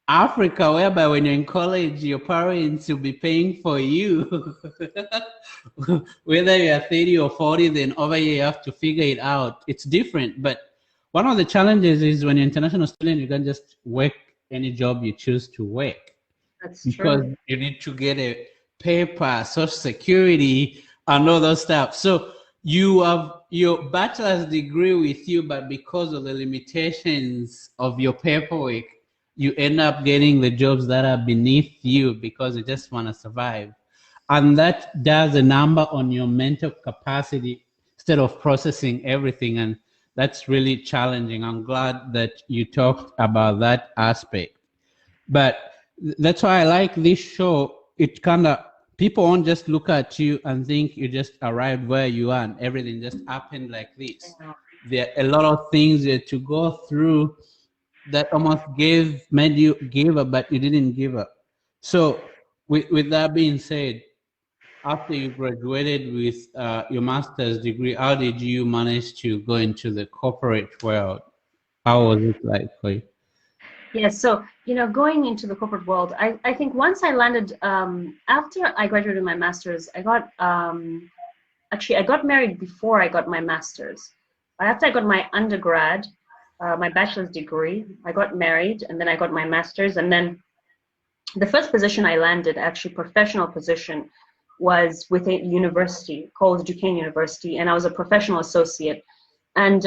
Africa, whereby when you're in college, your parents will be paying for you, whether you're 30 or 40, then over here you have to figure it out. It's different. But one of the challenges is when you're international student, you can just work any job you choose to work. That's because true. you need to get a paper, social security, and all those stuff. So you have your bachelor's degree with you, but because of the limitations of your paperwork, you end up getting the jobs that are beneath you because you just want to survive. And that does a number on your mental capacity instead of processing everything. And that's really challenging. I'm glad that you talked about that aspect. But that's why I like this show. It kind of, people won't just look at you and think you just arrived where you are and everything just happened like this. There are a lot of things that to go through that almost made you give up, but you didn't give up. So with that being said, after you graduated with your master's degree, how did you manage to go into the corporate world? How was it like for you? Yes, so going into the corporate world, I think once I landed, after I graduated my master's, I got actually I got married before I got my master's. After I got my undergrad, my bachelor's degree, I got married, and then I got my master's, and then the first position I landed, actually professional position, was with a university called Duquesne University, and I was a professional associate, and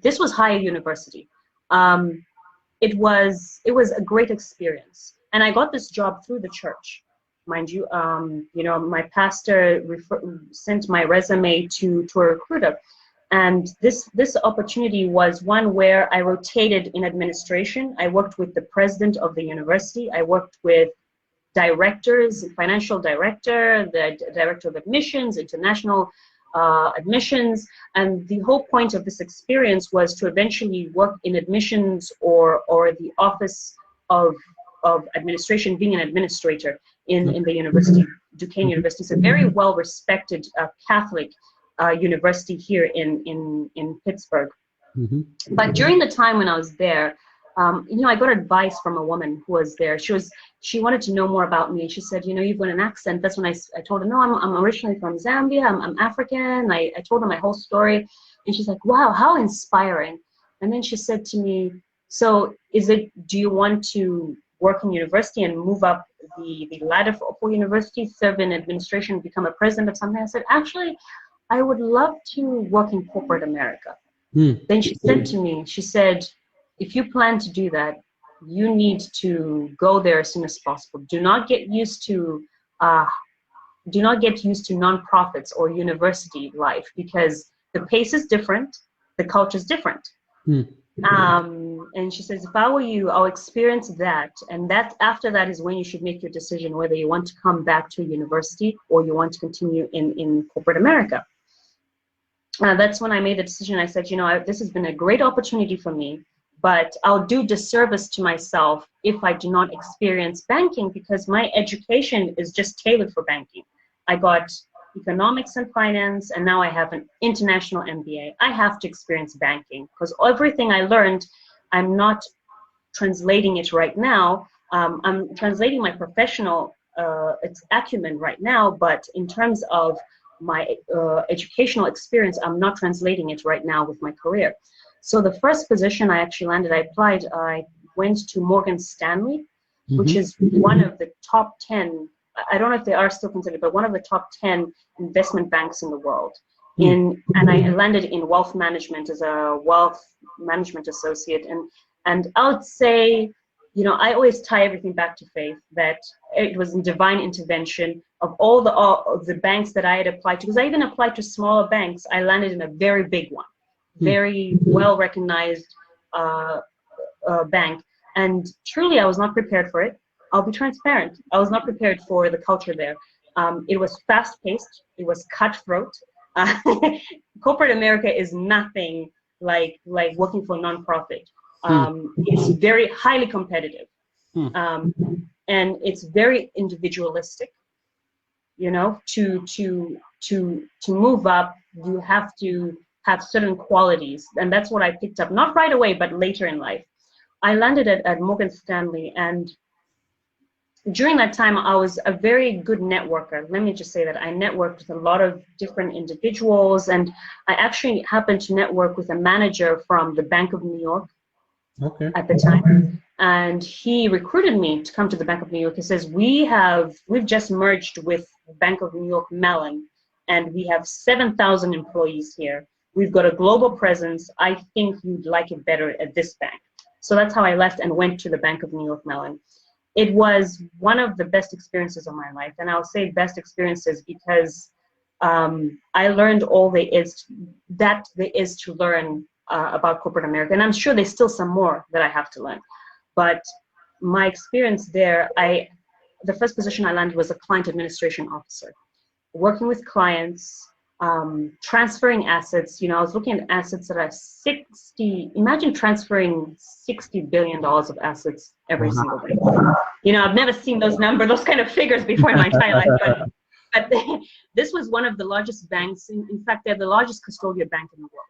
this was higher university. It was a great experience, and I got this job through the church, mind you. My pastor sent my resume to a recruiter, and this opportunity was one where I rotated in administration. I worked with the president of the university. I worked with directors, financial director, the director of admissions, international admissions, and the whole point of this experience was to eventually work in admissions or the office of administration, being an administrator in the university. Duquesne University is a very well respected Catholic university here in Pittsburgh. But during the time when I was there, I got advice from a woman who was there. She wanted to know more about me. She said, you've got an accent. That's when I told her, no, I'm originally from Zambia. I'm African. I told her my whole story. And she's like, wow, how inspiring. And then she said to me, so do you want to work in university and move up the ladder for university, serve in administration, become a president of something? I said, actually, I would love to work in corporate America. Then she said to me, she said, if you plan to do that, you need to go there as soon as possible. Do not get used to nonprofits or university life, because the pace is different, the culture is different. And she says, if I were you, I'll experience that, and that after that is when you should make your decision whether you want to come back to university or you want to continue in corporate America. That's when I made the decision. I said, this has been a great opportunity for me, but I'll do disservice to myself if I do not experience banking, because my education is just tailored for banking. I got economics and finance, and now I have an international MBA. I have to experience banking, because everything I learned, I'm not translating it right now. I'm translating my professional acumen right now, but in terms of my educational experience, I'm not translating it right now with my career. So the first position I actually landed, I went to Morgan Stanley, which is one of the top 10, I don't know if they are still considered, but one of the top 10 investment banks in the world. And I landed in wealth management as a wealth management associate. And I would say, I always tie everything back to faith, that it was in divine intervention of all the banks that I had applied to, because I even applied to smaller banks. I landed in a very big one, very well-recognized bank. And truly, I was not prepared for it. I'll be transparent. I was not prepared for the culture there. It was fast-paced. It was cutthroat. Corporate America is nothing like working for a nonprofit. It's very highly competitive, and it's very individualistic. To move up, you have to have certain qualities, and that's what I picked up, not right away, but later in life. I landed at Morgan Stanley, and during that time, I was a very good networker. Let me just say that I networked with a lot of different individuals, and I actually happened to network with a manager from the Bank of New York at the time. And he recruited me to come to the Bank of New York. He says, we've just merged with Bank of New York Mellon, and we have 7,000 employees here. We've got a global presence. I think you'd like it better at this bank. So that's how I left and went to the Bank of New York Mellon. It was one of the best experiences of my life. And I'll say best experiences because I learned all there is to learn about corporate America. And I'm sure there's still some more that I have to learn. But my experience there, the first position I landed was a client administration officer, working with clients, transferring assets. I was looking at assets that are imagine transferring $60 billion of assets every single day. I've never seen those kind of figures before in my entire life, but this was one of the largest banks. In fact, they're the largest custodial bank in the world.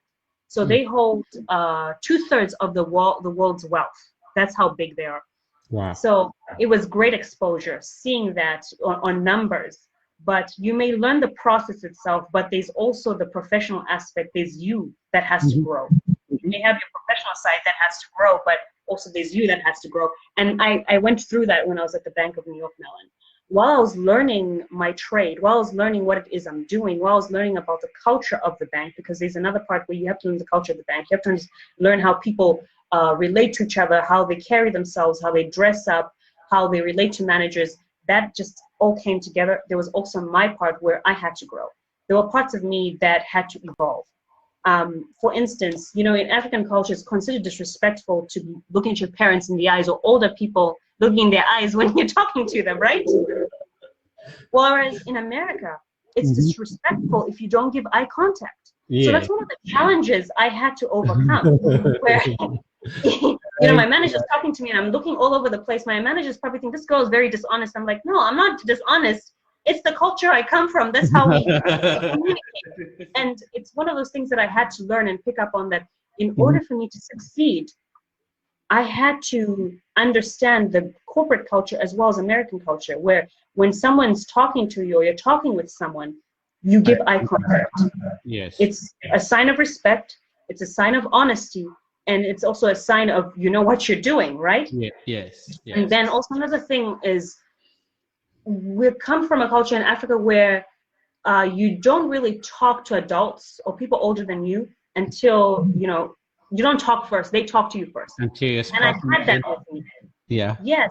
So they hold 2/3 of the world's wealth. That's how big they are. Wow. So it was great exposure, seeing that on numbers. But you may learn the process itself, but there's also the professional aspect. There's you that has to grow. You may have your professional side that has to grow, but also there's you that has to grow. And I went through that when I was at the Bank of New York Mellon. While I was learning my trade, while I was learning what it is I'm doing, while I was learning about the culture of the bank, because there's another part where you have to learn the culture of the bank. You have to learn how people relate to each other, how they carry themselves, how they dress up, how they relate to managers. That just all came together. There was also my part where I had to grow. There were parts of me that had to evolve. For instance, in African culture, it's considered disrespectful to be looking at your parents in the eyes, or older people looking in their eyes when you're talking to them, right? Whereas in America, it's disrespectful if you don't give eye contact. Yeah. So that's one of the challenges I had to overcome, where my manager's talking to me and I'm looking all over the place. My manager's probably thinking, this girl is very dishonest. I'm like, no, I'm not dishonest. It's the culture I come from. That's how we communicate. And it's one of those things that I had to learn and pick up on, that in order for me to succeed, I had to understand the corporate culture as well as American culture, where when someone's talking to you or you're talking with someone, you give eye contact. Yes. It's a sign of respect. It's a sign of honesty. And it's also a sign of what you're doing, right? Yeah, yes. And then also another thing is, we come from a culture in Africa where you don't really talk to adults or people older than you until, you don't talk first. They talk to you first. Until you're and I had that with me. Yeah. Yes.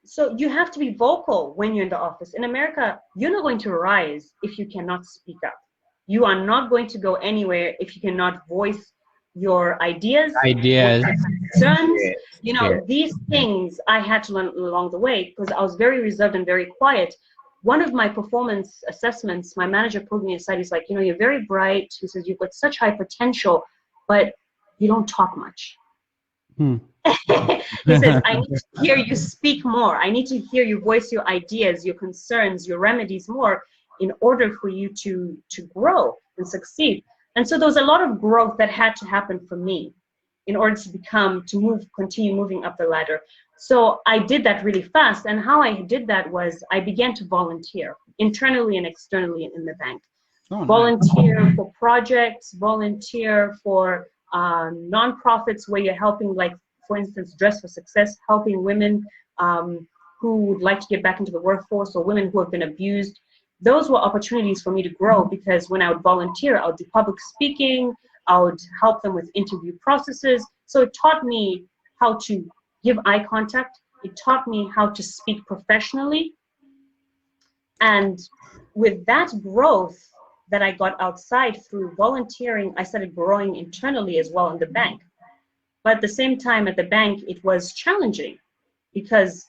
So you have to be vocal when you're in the office. In America, you're not going to rise if you cannot speak up. You are not going to go anywhere if you cannot voice your ideas, your concerns. These things I had to learn along the way, because I was very reserved and very quiet. One of my performance assessments, my manager pulled me aside. He's like, you're very bright. He says, you've got such high potential, but you don't talk much. He says, I need to hear you speak more. I need to hear you voice your ideas, your concerns, your remedies more, in order for you to grow and succeed. And so there was a lot of growth that had to happen for me in order to continue moving up the ladder. So I did that really fast. And how I did that was I began to volunteer internally and externally in the bank. Volunteer for projects, volunteer for nonprofits where you're helping, like, for instance, Dress for Success, helping women who would like to get back into the workforce, or women who have been abused. Those were opportunities for me to grow, because when I would volunteer, I would do public speaking, I would help them with interview processes. So it taught me how to give eye contact, It taught me how to speak professionally. And with that growth that I got outside through volunteering, I started growing internally as well in the bank. But at the same time, at the bank, it was challenging because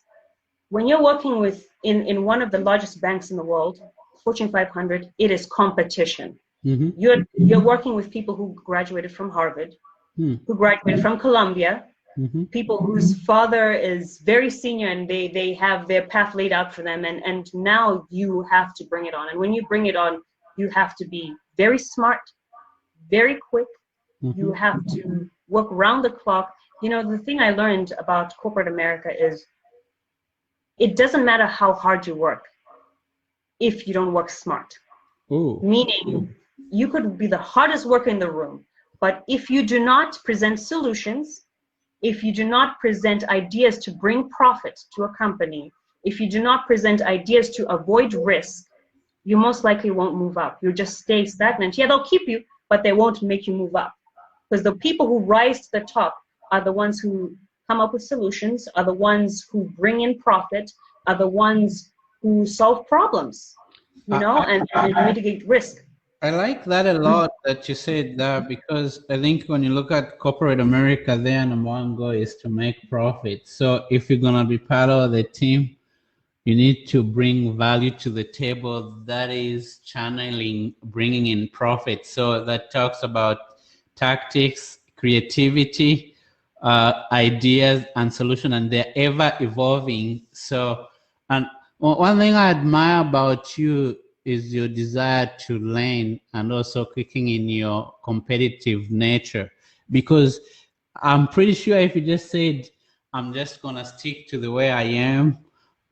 when you're working in one of the largest banks in the world, Fortune 500, it is competition. Mm-hmm. You're working with people who graduated from Harvard, who graduated from Columbia, people whose father is very senior and they have their path laid out for them. And now you have to bring it on. And when you bring it on, you have to be very smart, very quick. You have to work round the clock. You know, the thing I learned about corporate America is it doesn't matter how hard you work if you don't work smart. Ooh. Meaning you could be the hardest worker in the room, but if you do not present solutions, if you do not present ideas to bring profit to a company, if you do not present ideas to avoid risk, you most likely won't move up. You'll just stay stagnant. Yeah, they'll keep you, but they won't make you move up. Because the people who rise to the top are the ones who come up with solutions, are the ones who bring in profit, are the ones who solve problems, you know, and mitigate risk. I like that a lot that you said that, because I think when you look at corporate America, their number one goal is to make profit. So if you're going to be part of the team, you need to bring value to the table that is channeling, bringing in profit. So that talks about tactics, creativity, ideas and solution, and they're ever evolving. So, and one thing I admire about you is your desire to learn, and also kicking in your competitive nature, because I'm pretty sure if you just said, I'm just gonna stick to the way I am,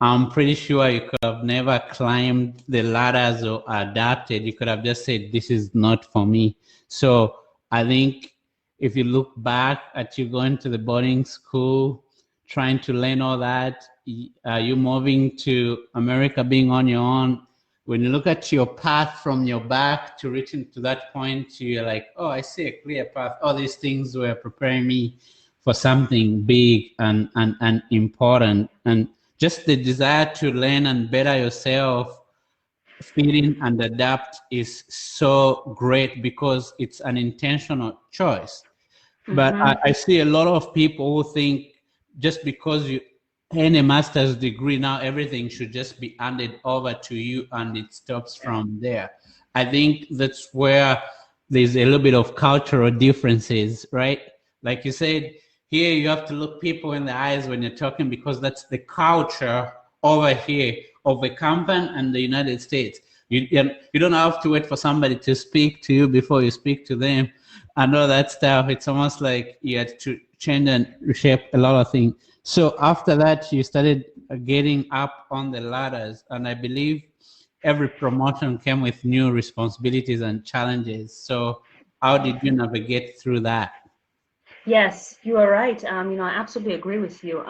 I'm pretty sure you could have never climbed the ladders or adapted. You could have just said, this is not for me. So I think if you look back at you going to the boarding school, trying to learn all that, you moving to America, being on your own, when you look at your path from your back to reaching to that point, you're like, oh, I see a clear path. All these things were preparing me for something big and important. And just the desire to learn and better yourself, fit in and adapt is so great, because it's an intentional choice. But I see a lot of people who think just because you earn a master's degree, now everything should just be handed over to you and it stops from there. I think that's where there's a little bit of cultural differences, right? Like you said, here you have to look people in the eyes when you're talking, because that's the culture over here of the company and the United States. You don't have to wait for somebody to speak to you before you speak to them and all that stuff. It's almost like you had to change and reshape a lot of things. So after that, you started getting up on the ladders, and I believe every promotion came with new responsibilities and challenges. So how did you navigate through that? Yes, you are right. I absolutely agree with you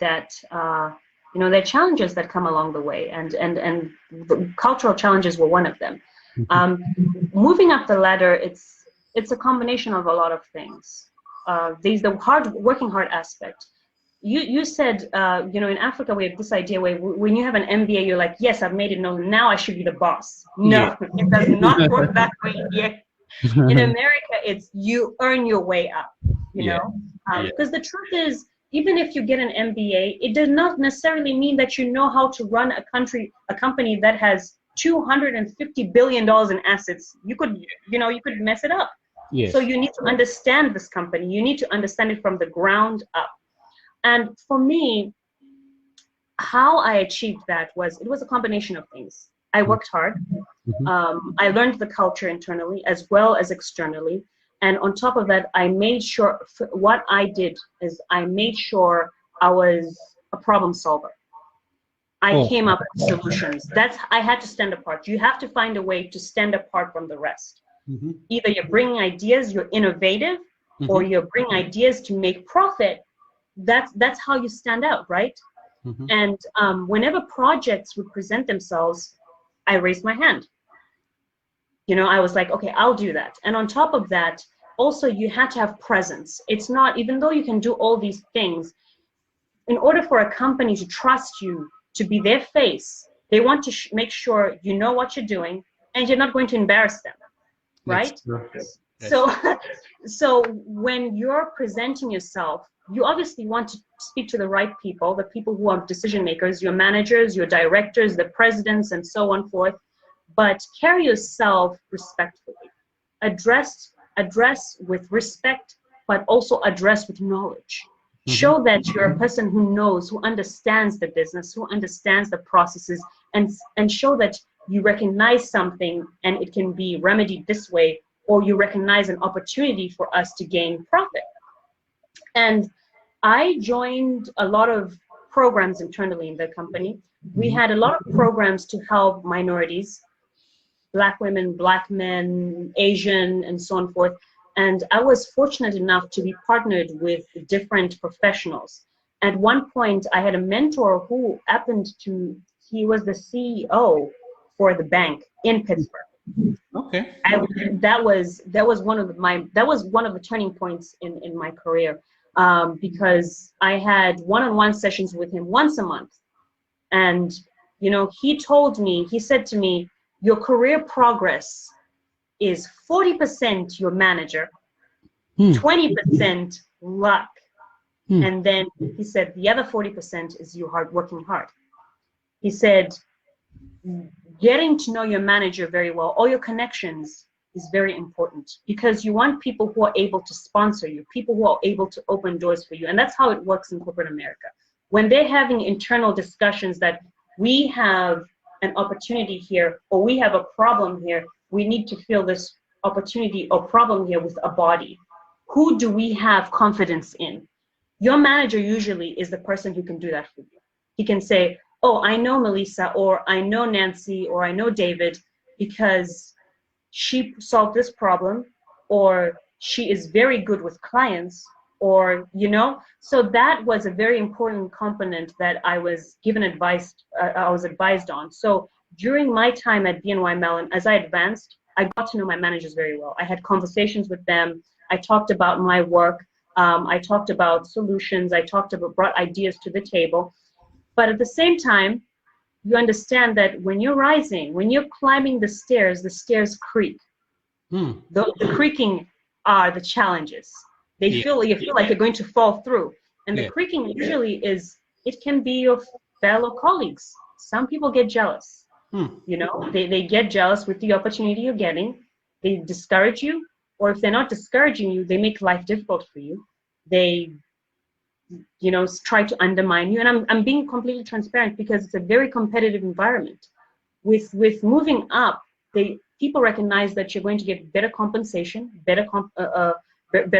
that there are challenges that come along the way, and the cultural challenges were one of them. Moving up the ladder, it's a combination of a lot of things. There's the working hard aspect. You said, in Africa we have this idea where when you have an MBA, you're like, yes, I've made it known, now I should be the boss. No, it does not work that way here. In America, it's you earn your way up, because the truth is, even if you get an MBA, it does not necessarily mean that you know how to run a company that has $250 billion in assets. You could mess it up. Yes. So you need to understand this company. You need to understand it from the ground up. And for me, how I achieved that was a combination of things. I worked hard. I learned the culture internally as well as externally. And on top of that, I made sure what I did is I made sure I was a problem solver. I came up with solutions. I had to stand apart. You have to find a way to stand apart from the rest. Either you're bringing ideas, you're innovative, or you're bringing ideas to make profit. That's how you stand out, right? And whenever projects would present themselves, I raised my hand. I was like, okay, I'll do that. And on top of that, also you had to have presence. It's not, even though you can do all these things, in order for a company to trust you to be their face, they want to make sure you know what you're doing and you're not going to embarrass them, right? So, so when you're presenting yourself, you obviously want to speak to the right people, the people who are decision makers, your managers, your directors, the presidents, and so on forth. But carry yourself respectfully. Address with respect, but also address with knowledge. Show that you're a person who knows, who understands the business, who understands the processes, and show that you recognize something and it can be remedied this way, or you recognize an opportunity for us to gain profit. And I joined a lot of programs internally in the company. We had a lot of programs to help minorities, Black women, Black men, Asian, and so on forth. And I was fortunate enough to be partnered with different professionals. At one point, I had a mentor who he was the CEO for the bank in Pittsburgh. Okay. That was one of the turning points in my career, because I had one-on-one sessions with him once a month. And, he said to me, your career progress is 40% your manager, 20% luck. And then he said, the other 40% is you working hard. He said, getting to know your manager very well, all your connections, is very important, because you want people who are able to sponsor you, people who are able to open doors for you. And that's how it works in corporate America. When they're having internal discussions that we have an opportunity here, or we have a problem here, we need to fill this opportunity or problem here with a body. Who do we have confidence in? Your manager usually is the person who can do that for you. He can say, oh, I know Melisa, or I know Nancy, or I know David, because she solved this problem, or she is very good with clients, or, so that was a very important component that I was advised on. So during my time at BNY Mellon, as I advanced, I got to know my managers very well. I had conversations with them. I talked about my work. I talked about solutions. Brought ideas to the table. But at the same time, you understand that when you're rising, when you're climbing the stairs creak. The creaking are the challenges. You feel like you're going to fall through. And the creaking usually it can be your fellow colleagues. Some people get jealous. They get jealous with the opportunity you're getting. They discourage you, or if they're not discouraging you, they make life difficult for you. They try to undermine you. And I'm being completely transparent, because it's a very competitive environment. With moving up, people recognize that you're going to get better compensation, better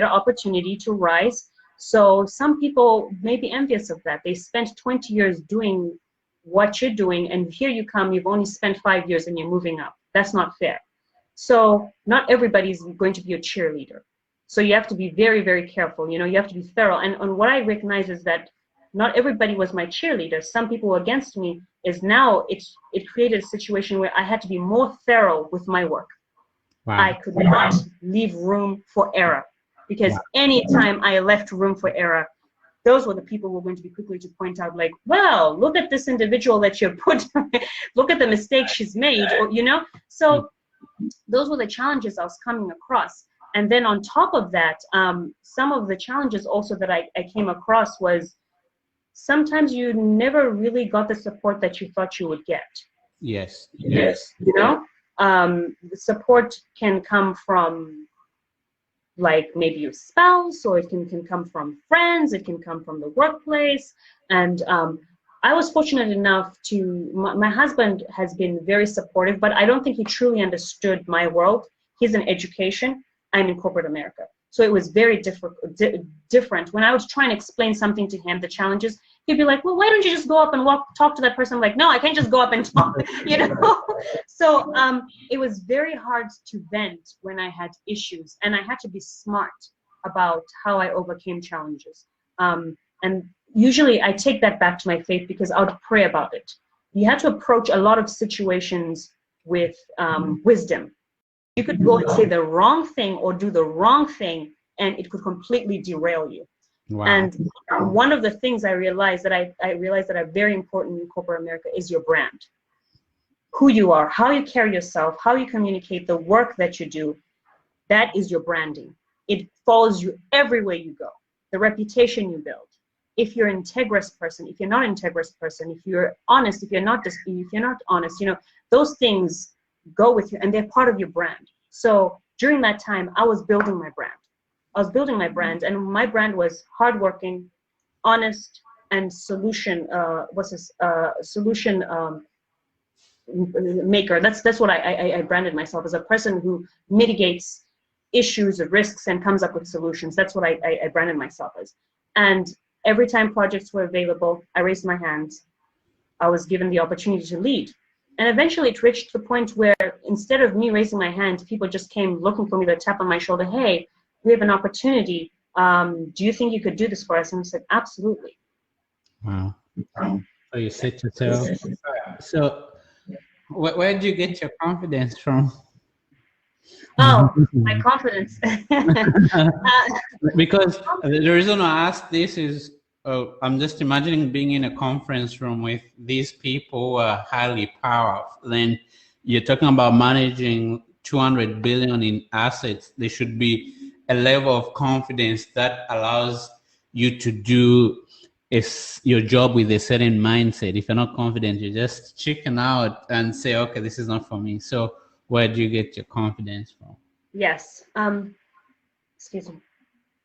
opportunity to rise. So some people may be envious of that. They spent 20 years doing what you're doing, and here you come, you've only spent 5 years and you're moving up. That's not fair. So not everybody's going to be a cheerleader. So you have to be very, very careful. You have to be thorough. And what I recognize is that not everybody was my cheerleader. Some people were against me. It created a situation where I had to be more thorough with my work. Wow. I could not leave room for error, because anytime I left room for error, those were the people who were going to be quickly to point out, like, well, look at this individual that you put, look at the mistake she's made, or, So those were the challenges I was coming across. And then on top of that, some of the challenges also that I came across was sometimes you never really got the support that you thought you would get. Yes. The support can come from, like, maybe your spouse, or it can come from friends, it can come from the workplace. And I was fortunate enough my husband has been very supportive, but I don't think he truly understood my world. He's in education, I'm in corporate America. So it was very different. When I was trying to explain something to him, the challenges, he'd be like, well, why don't you just go up and talk to that person? I'm like, no, I can't just go up and talk, So it was very hard to vent when I had issues, and I had to be smart about how I overcame challenges. And usually I take that back to my faith, because I would pray about it. You have to approach a lot of situations with wisdom. You could go and say the wrong thing or do the wrong thing, and it could completely derail you. Wow. And one of the things I realized that I realized that are very important in corporate America is your brand. Who you are, how you carry yourself, how you communicate, the work that you do, that is your branding. It follows you everywhere you go. The reputation you build. If you're an integrous person, if you're not an integrous person, if you're honest, if you're not honest, those things go with you and they're part of your brand. So during that time, I was building my brand. And my brand was hardworking, honest, and solution maker. That's what I branded myself as, a person who mitigates issues or risks and comes up with solutions. That's what I branded myself as. And every time projects were available, I raised my hands. I was given the opportunity to lead. And eventually it reached the point where instead of me raising my hand, people just came looking for me to tap on my shoulder. Hey, we have an opportunity. Do you think you could do this for us? And I said, absolutely. Wow. So you said to yourself, so where did you get your confidence from? Oh, my confidence. Because the reason I ask this is, I'm just imagining being in a conference room with these people who are highly powerful. Then you're talking about managing 200 billion in assets. There should be a level of confidence that allows you to do your job with a certain mindset. If you're not confident, you just chicken out and say, okay, this is not for me. So where do you get your confidence from? Yes. Excuse me.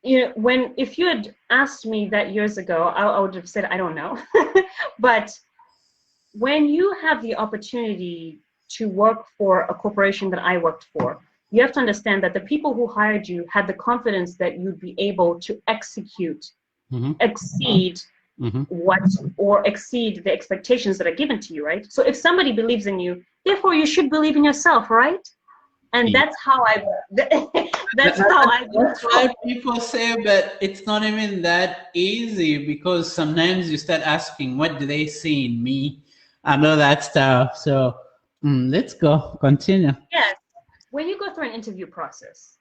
If you had asked me that years ago, I would have said, I don't know. But when you have the opportunity to work for a corporation that I worked for, you have to understand that the people who hired you had the confidence that you'd be able to execute, exceed exceed the expectations that are given to you, right? So if somebody believes in you, therefore you should believe in yourself, right? And that's how that's why people say, but it's not even that easy, because sometimes you start asking, what do they see in me and all that stuff. So let's go, continue. Yes. When you go through an interview process,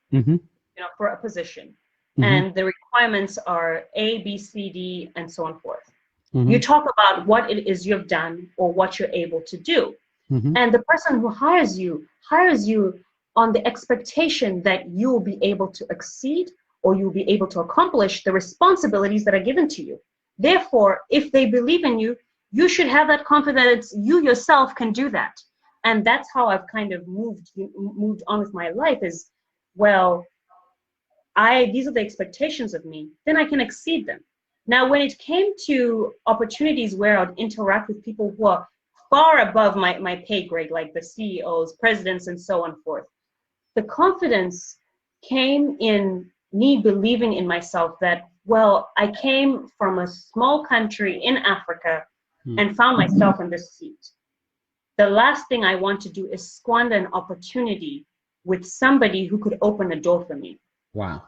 for a position, and the requirements are A, B, C, D, and so on forth. You talk about what it is you've done or what you're able to do. And the person who hires you on the expectation that you will be able to exceed or you'll be able to accomplish the responsibilities that are given to you. Therefore, if they believe in you, you should have that confidence you yourself can do that. And that's how I've kind of moved on with my life is, well, these are the expectations of me, then I can exceed them. Now, when it came to opportunities where I'd interact with people who are far above my pay grade, like the CEOs, presidents, and so on forth, the confidence came in me believing in myself that, well, I came from a small country in Africa and found myself in this seat. The last thing I want to do is squander an opportunity with somebody who could open a door for me. Wow.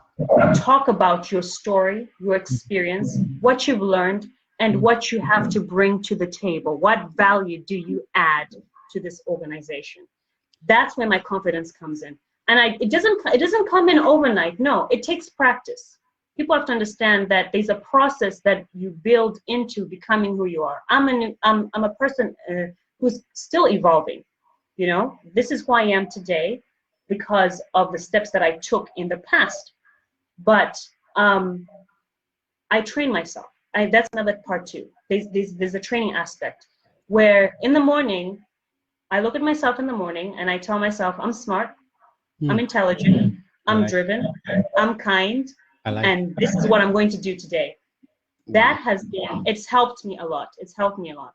Talk about your story, your experience, what you've learned, and what you have to bring to the table. What value do you add to this organization? That's where my confidence comes in. And it doesn't come in overnight. No, it takes practice. People have to understand that there's a process that you build into becoming who you are. I'm a person who's still evolving. This is who I am today because of the steps that I took in the past. But I train myself. That's another part too. There's a training aspect where in the morning, I look at myself in the morning and I tell myself, I'm smart, I'm intelligent, I'm driven, I'm kind, and this is what I'm going to do today. That it's helped me a lot. It's helped me a lot.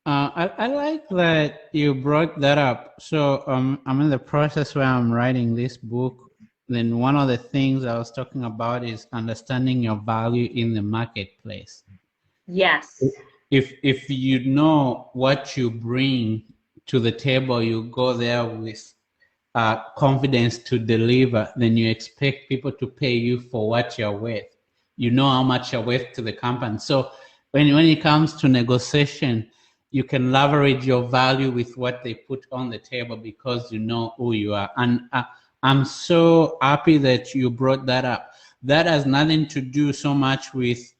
I like that you brought that up. So I'm in the process where I'm writing this book. Then one of the things I was talking about is understanding your value in the marketplace. Yes. If you know what you bring to the table, you go there with confidence to deliver, then you expect people to pay you for what you're worth. You know how much you're worth to the company. So when it comes to negotiation, you can leverage your value with what they put on the table because you know who you are. And I'm so happy that you brought that up. That has nothing to do so much with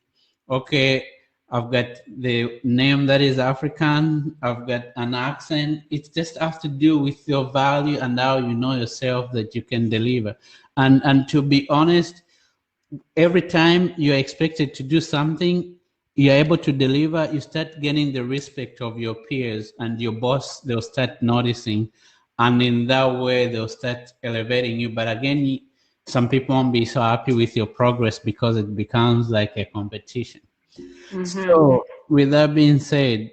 okay, I've got the name that is African, I've got an accent. It just has to do with your value and how you know yourself that you can deliver. And to be honest, every time you're expected to do something, you're able to deliver, you start gaining the respect of your peers and your boss, they'll start noticing. And in that way, they'll start elevating you. But again, some people won't be so happy with your progress because it becomes like a competition. So, with that being said,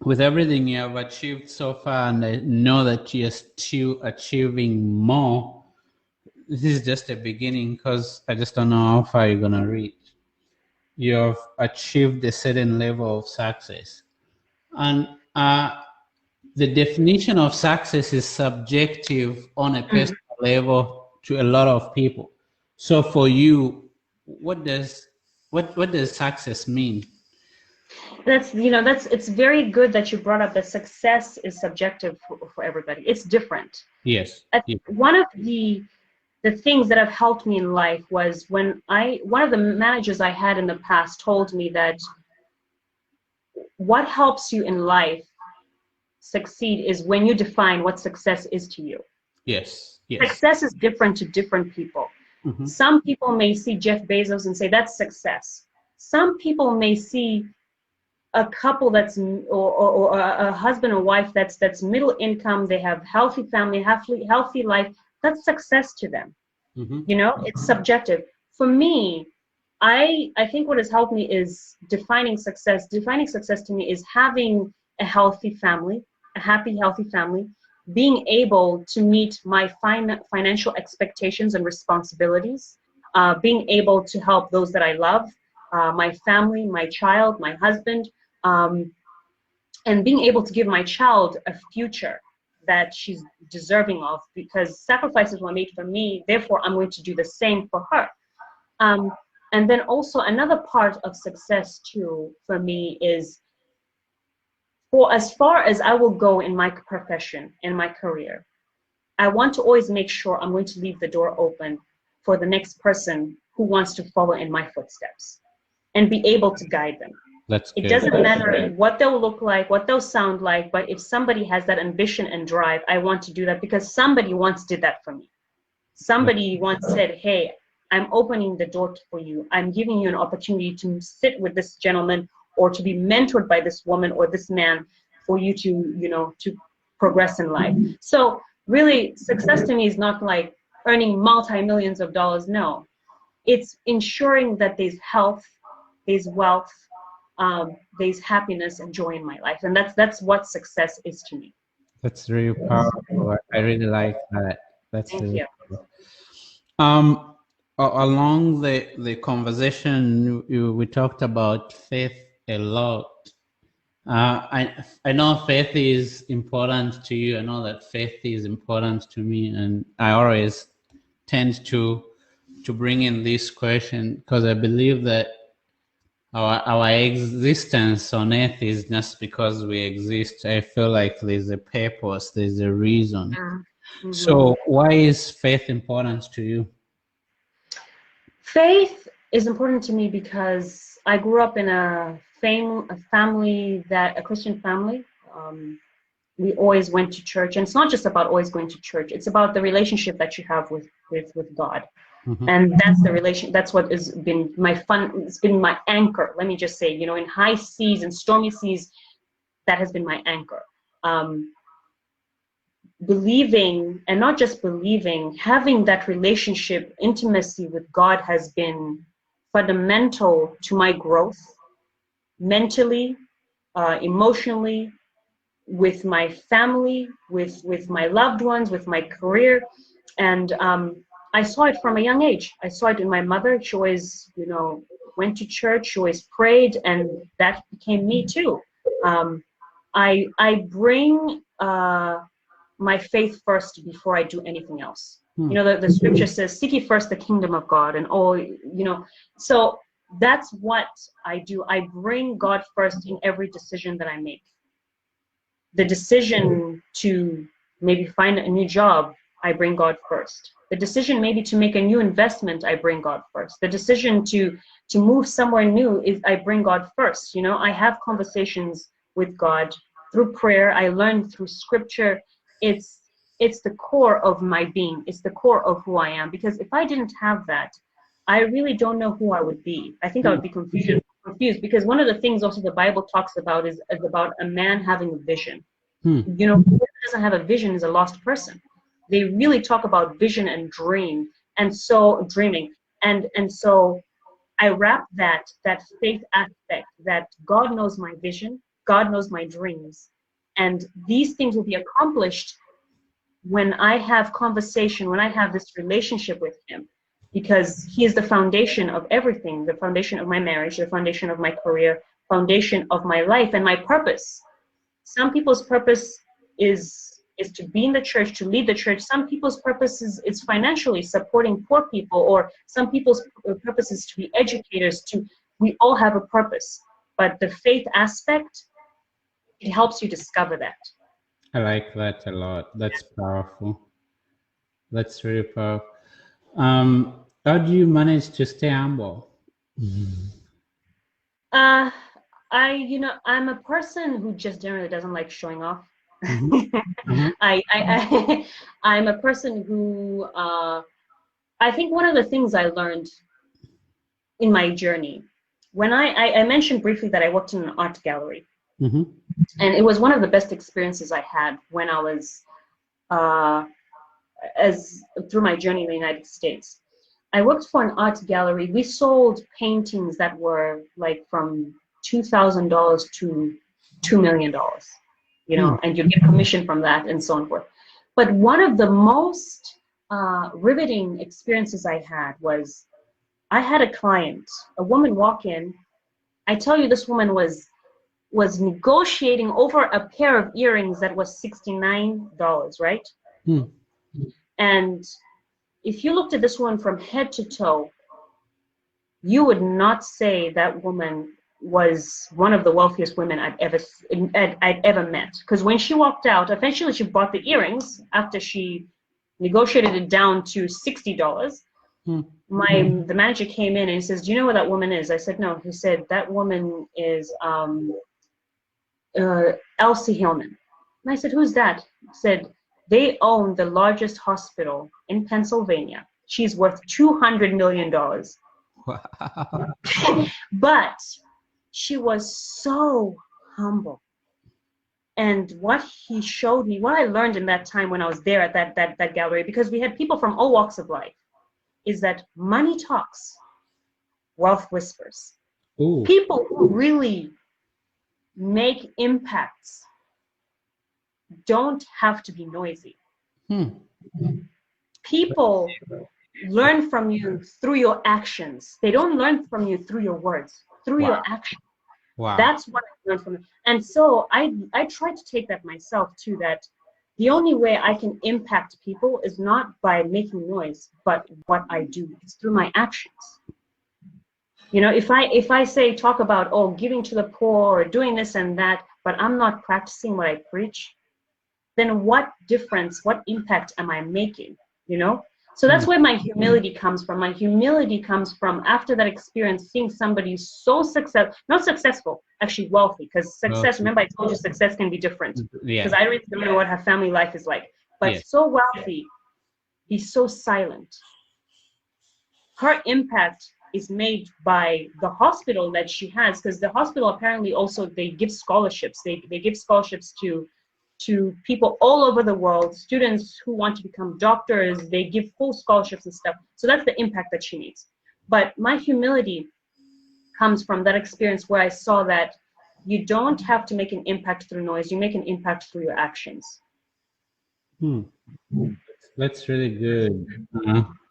with everything you have achieved so far, and I know that you're still achieving more, this is just a beginning because I just don't know how far you're going to reach. You have achieved a certain level of success. And the definition of success is subjective on a personal level to a lot of people. So for you, what does success mean? That's it's very good that you brought up that success is subjective for everybody. It's different. Yes. One of the things that have helped me in life was when one of the managers I had in the past told me that what helps you in life succeed is when you define what success is to you. Yes. Success is different to different people. Some people may see Jeff Bezos and say that's success. Some people may see a couple that's or a husband or wife that's middle income, they have healthy family, healthy life. That's success to them. It's subjective. For me, I think what has helped me is defining success. Defining success to me is having a healthy family, a happy, healthy family, being able to meet my financial expectations and responsibilities, being able to help those that I love, my family, my child, my husband, and being able to give my child a future that she's deserving of, because sacrifices were made for me, therefore I'm going to do the same for her. And then also another part of success too for me is, for as far as I will go in my profession, in my career, I want to always make sure I'm going to leave the door open for the next person who wants to follow in my footsteps and be able to guide them. It doesn't matter what they'll look like, what they'll sound like, but if somebody has that ambition and drive, I want to do that because somebody once did that for me. Somebody once said, hey, I'm opening the door for you. I'm giving you an opportunity to sit with this gentleman or to be mentored by this woman or this man for you to, to progress in life. So really, success to me is not like earning multi-millions of dollars. No, it's ensuring that there's health, there's wealth, there's happiness and joy in my life. And that's what success is to me. That's really powerful. I really like that. That's Thank really you. Powerful. Along the conversation, we talked about faith a lot. I know faith is important to you. I know that faith is important to me, and I always tend to bring in this question because I believe that our existence on earth is just because we exist. I feel like there's a purpose, there's a reason. So why is faith important to you? Faith is important to me because I grew up in a family a Christian family. We always went to church, and it's not just about always going to church. It's about the relationship that you have with God, and that's the relation. That's what has been It's been my anchor. Let me just say, in high seas and stormy seas, that has been my anchor. Believing, and not just believing, having that relationship, intimacy with God has been fundamental to my growth, mentally, emotionally, with my family, with my loved ones, with my career. And I saw it from a young age. I saw it in my mother. She always, went to church, she always prayed, and that became me too. I bring my faith first before I do anything else. The scripture says, seek ye first the kingdom of God and all, so that's what I do. I bring God first in every decision that I make. The decision to maybe find a new job, I bring God first. The decision maybe to make a new investment, I bring God first. The decision to move somewhere new is I bring God first. You know, I have conversations with God through prayer. I learn through scripture. It's the core of my being. It's the core of who I am. Because if I didn't have that, I really don't know who I would be. I think I would be confused because one of the things also the Bible talks about is about a man having a vision. You know, who doesn't have a vision is a lost person. They really talk about vision and dream, and so dreaming. And so I wrap that faith aspect, that God knows my vision, God knows my dreams, and these things will be accomplished when I have conversation, when I have this relationship with him, because he is the foundation of everything, the foundation of my marriage, the foundation of my career, foundation of my life and my purpose. Some people's purpose is to be in the church, to lead the church. Some people's purpose is financially supporting poor people, or some people's purpose is to be educators. We all have a purpose, but the faith aspect, it helps you discover that. I like that a lot. That's powerful. That's really powerful. How do you manage to stay humble? I'm a person who just generally doesn't like showing off. I'm a person who, I think one of the things I learned in my journey, when I mentioned briefly that I worked in an art gallery, and it was one of the best experiences I had when I was, through my journey in the United States. I worked for an art gallery. We sold paintings that were like from $2,000 to $2 million, you know, and you get commission from that and so on forth. But one of the most riveting experiences I had was I had a client, a woman walk in. I tell you, this woman was negotiating over a pair of earrings that was $69, right? And if you looked at this woman from head to toe, you would not say that woman was one of the wealthiest women I'd ever met. Because when she walked out, eventually she bought the earrings after she negotiated it down to $60. The manager came in and he says, "Do you know who that woman is?" I said, "No." He said, "That woman is Elsie Hillman." And I said, "Who's that?" He said, "They own the largest hospital in Pennsylvania. She's worth $200 million. Wow. But she was so humble. And what he showed me, what I learned in that time when I was there at that gallery, because we had people from all walks of life, is that money talks, wealth whispers. Ooh. People who really make impacts don't have to be noisy. People learn from you through your actions. They don't learn from you through your words, through your actions. Wow. That's what I learned from it. And so I try to take that myself too, that the only way I can impact people is not by making noise, but what I do. It's through my actions. You know, if I say, talk about, oh, giving to the poor or doing this and that, but I'm not practicing what I preach, then what difference, what impact am I making, you know? So that's where my humility comes from. My humility comes from, after that experience, seeing somebody so not successful, actually wealthy, because success, remember I told you success can be different. Because I really don't know what her family life is like. But so wealthy, he's so silent. Her impact is made by the hospital that she has, because the hospital apparently also, they give scholarships. They give scholarships to people all over the world, students who want to become doctors. They give full scholarships and stuff. So that's the impact that she needs. But my humility comes from that experience where I saw that you don't have to make an impact through noise. You make an impact through your actions. That's really good.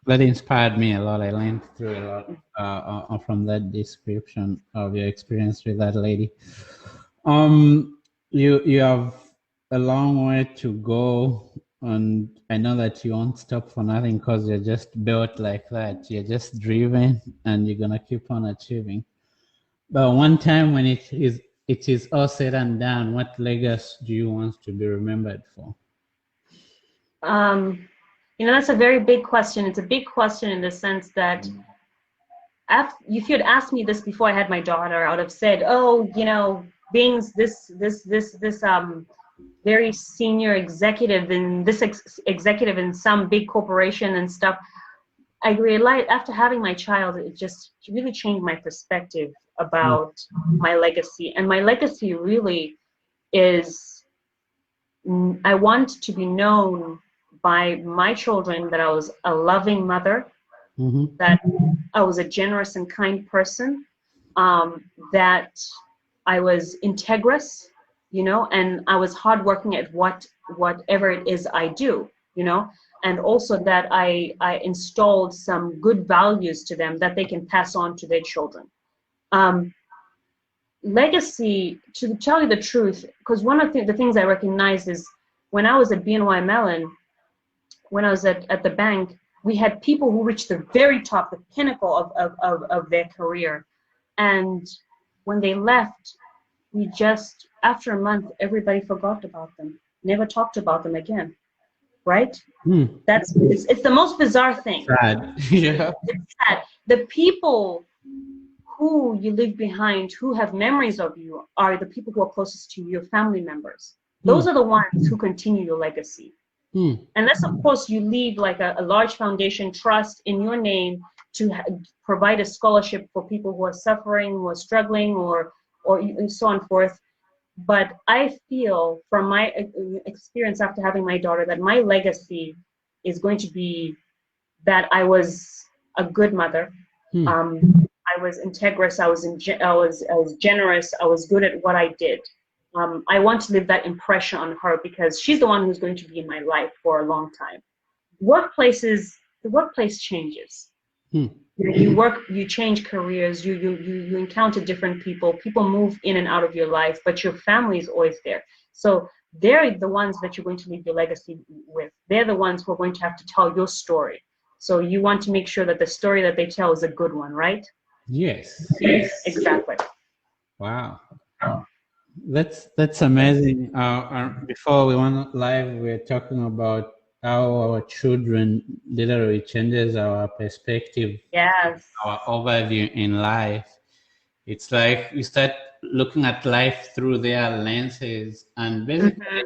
That inspired me a lot. I learned through a lot from that description of your experience with that lady. You have a long way to go, and I know that you won't stop for nothing, because you're just built like that. You're just driven, and you're gonna keep on achieving. But one time when it is all said and done, what legacy do you want to be remembered for? That's a very big question. It's a big question in the sense that if you had asked me this before I had my daughter, I would have said, oh, being this very senior executive in executive in some big corporation and stuff. I realized after having my child, it just really changed my perspective about my legacy. And my legacy really is, I want to be known by my children that I was a loving mother, that I was a generous and kind person, that I was integrous, and I was hardworking at whatever it is I do, and also that I installed some good values to them that they can pass on to their children. Legacy, to tell you the truth, because one of the things I recognize is when I was at BNY Mellon, when I was at the bank, we had people who reached the very top, the pinnacle of their career. And when they left, after a month, everybody forgot about them, never talked about them again, right? It's the most bizarre thing. Sad. Yeah. It's sad. The people who you leave behind, who have memories of you, are the people who are closest to you, your family members. Those are the ones who continue your legacy. Unless, of course, you leave like a large foundation trust in your name to provide a scholarship for people who are suffering, who are struggling, or so on and forth. But I feel from my experience after having my daughter that my legacy is going to be that I was a good mother. I was integrous. I was generous. I was good at what I did. I want to leave that impression on her because she's the one who's going to be in my life for a long time. The workplace changes. You work, you change careers, you encounter different people. People move in and out of your life, but your family is always there. So they're the ones that you're going to leave your legacy with. They're the ones who are going to have to tell your story. So you want to make sure that the story that they tell is a good one, right? Yes. Exactly. Wow. That's amazing. Before we went live, we were talking about how our children literally changes our perspective, yes, our overview in life. It's like we start looking at life through their lenses, and basically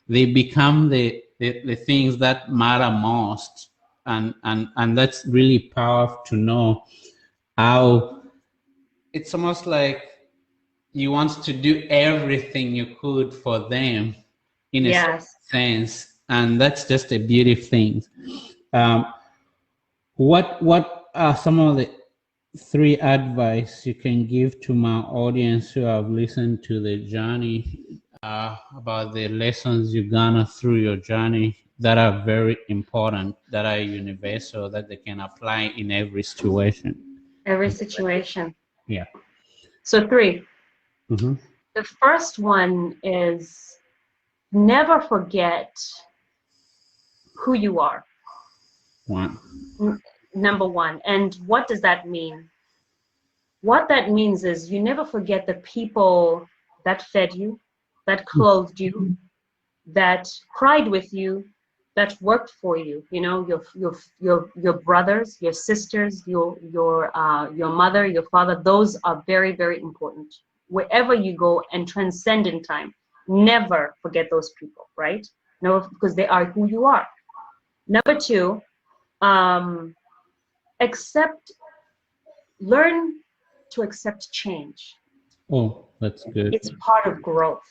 they become the things that matter most, and that's really powerful to know how it's almost like you want to do everything you could for them in a sense, and that's just a beautiful thing. What are some of the 3 advice you can give to my audience who have listened to the journey about the lessons you garner through your journey that are very important, that are universal, that they can apply in every situation? Every situation. Yeah. So 3. The first one is never forget who you are. 1. Number 1. And what does that mean? What that means is you never forget the people that fed you, that clothed you, that cried with you, that worked for you. Your brothers, your sisters, your mother, your father. Those are very, very important. Wherever you go and transcend in time, never forget those people, right? No, because they are who you are. Number 2, learn to accept change. Oh, that's good. It's part of growth.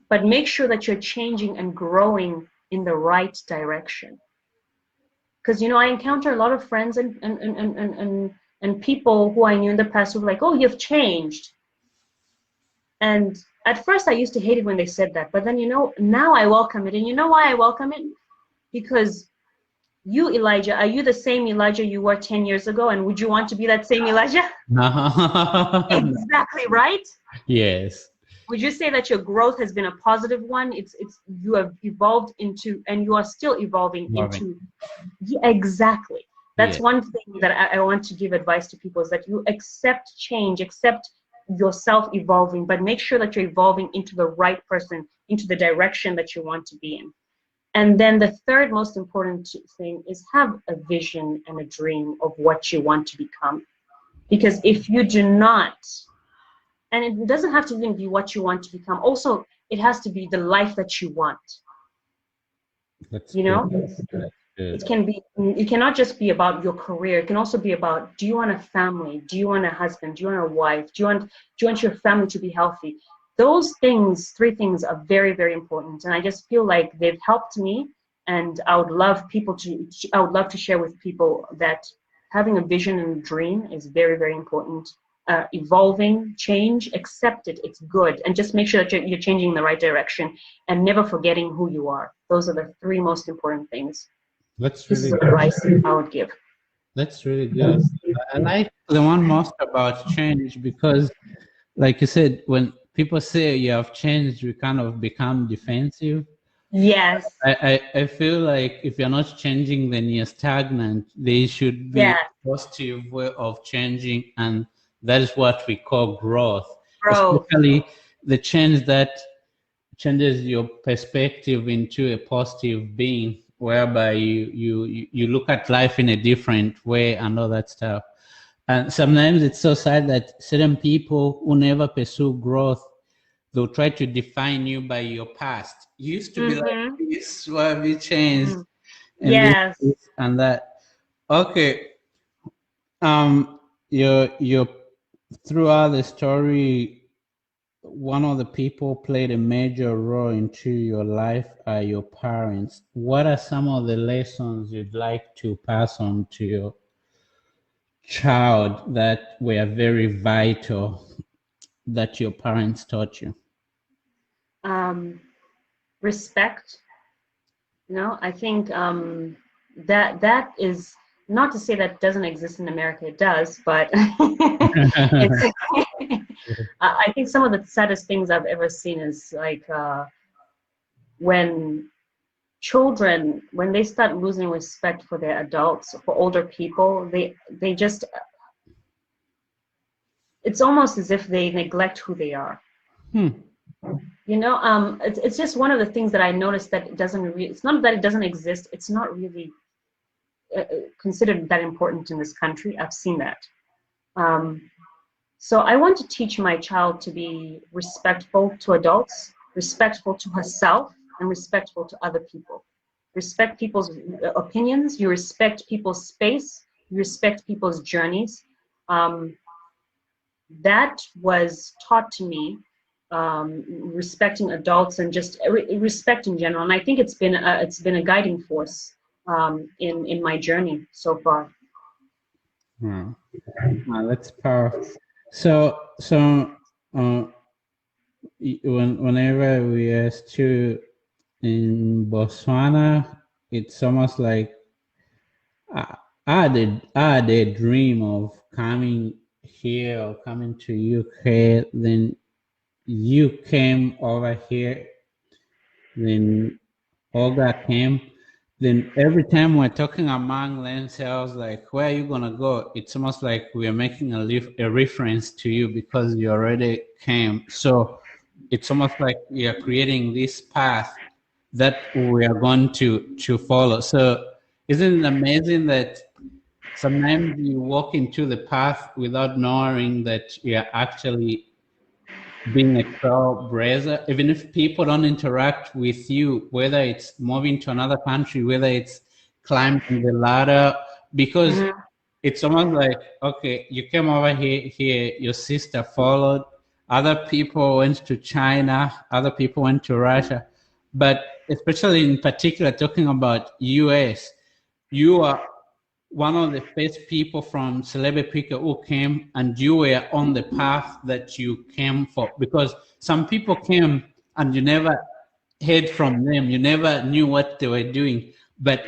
But make sure that you're changing and growing in the right direction. Because, I encounter a lot of friends and people who I knew in the past who were like, oh, you've changed. And at first I used to hate it when they said that. But then, now I welcome it. And you know why I welcome it? Because you, Elijah, are you the same Elijah you were 10 years ago? And would you want to be that same Elijah? Exactly, right? Yes. Would you say that your growth has been a positive one? You have evolved into, and you are still evolving into. Yeah, exactly. That's one thing that I want to give advice to people, is that you accept change, accept yourself evolving, but make sure that you're evolving into the right person, into the direction that you want to be in. And then the third most important thing is have a vision and a dream of what you want to become. Because if you do not, and it doesn't have to even be what you want to become, also it has to be the life that you want. That's you know good. That's good. it can be, it cannot just be about your career. It can also be about, do you want a family, do you want a husband, do you want a wife, do you want your family to be healthy? Those things, three things, are very, very important, and I just feel like they've helped me, and I would love to share with people that having a vision and a dream is very, very important. Evolving, change, accept it, it's good, and just make sure that you're changing in the right direction and never forgetting who you are. Those are the three most important things. That's This is really the advice I would give. That's really good. I like the one most about change because, like you said, when people say you have changed, we kind of become defensive. Yes. I feel like if you're not changing, then you're stagnant. There should be Yeah. a positive way of changing, and that is what we call growth. Growth. Especially the change that changes your perspective into a positive being, whereby you look at life in a different way and all that stuff. And sometimes it's so sad that certain people who never pursue growth, they'll try to define you by your past. You used to be like this, why have you changed? And Yes. this and that. Okay. You're throughout the story, one of the people played a major role into your life are your parents. What are some of the lessons you'd like to pass on to your child that were very vital that your parents taught you? Respect. I think that is not to say that doesn't exist in America. It does, but it's, I think some of the saddest things I've ever seen is like when children, when they start losing respect for their adults, for older people, they just, it's almost as if they neglect who they are. It's just one of the things that I noticed that it doesn't really, it's not that it doesn't exist, it's not really considered that important in this country. I've seen that. So I want to teach my child to be respectful to adults, respectful to herself, and respectful to other people. Respect people's opinions, you respect people's space, you respect people's journeys. That was taught to me, respecting adults and just respect in general. And I think it's been a guiding force in my journey so far. Wow, that's powerful. So whenever we are still in Botswana, it's almost like I had a dream of coming here or coming to UK. Then you came over here. Then Olga came. Then every time we're talking among themselves, like, where are you gonna go? It's almost like we are making a reference to you because you already came. So it's almost like we are creating this path that we are going to follow. So isn't it amazing that sometimes you walk into the path without knowing that you are actually being a trailblazer, even if people don't interact with you, whether it's moving to another country, whether it's climbing the ladder, because it's almost like, okay, you came over here, your sister followed, other people went to China, other people went to Russia, but especially in particular, talking about US, you are one of the first people from Celeb Africa who came, and you were on the path that you came for, because some people came and you never heard from them, you never knew what they were doing, but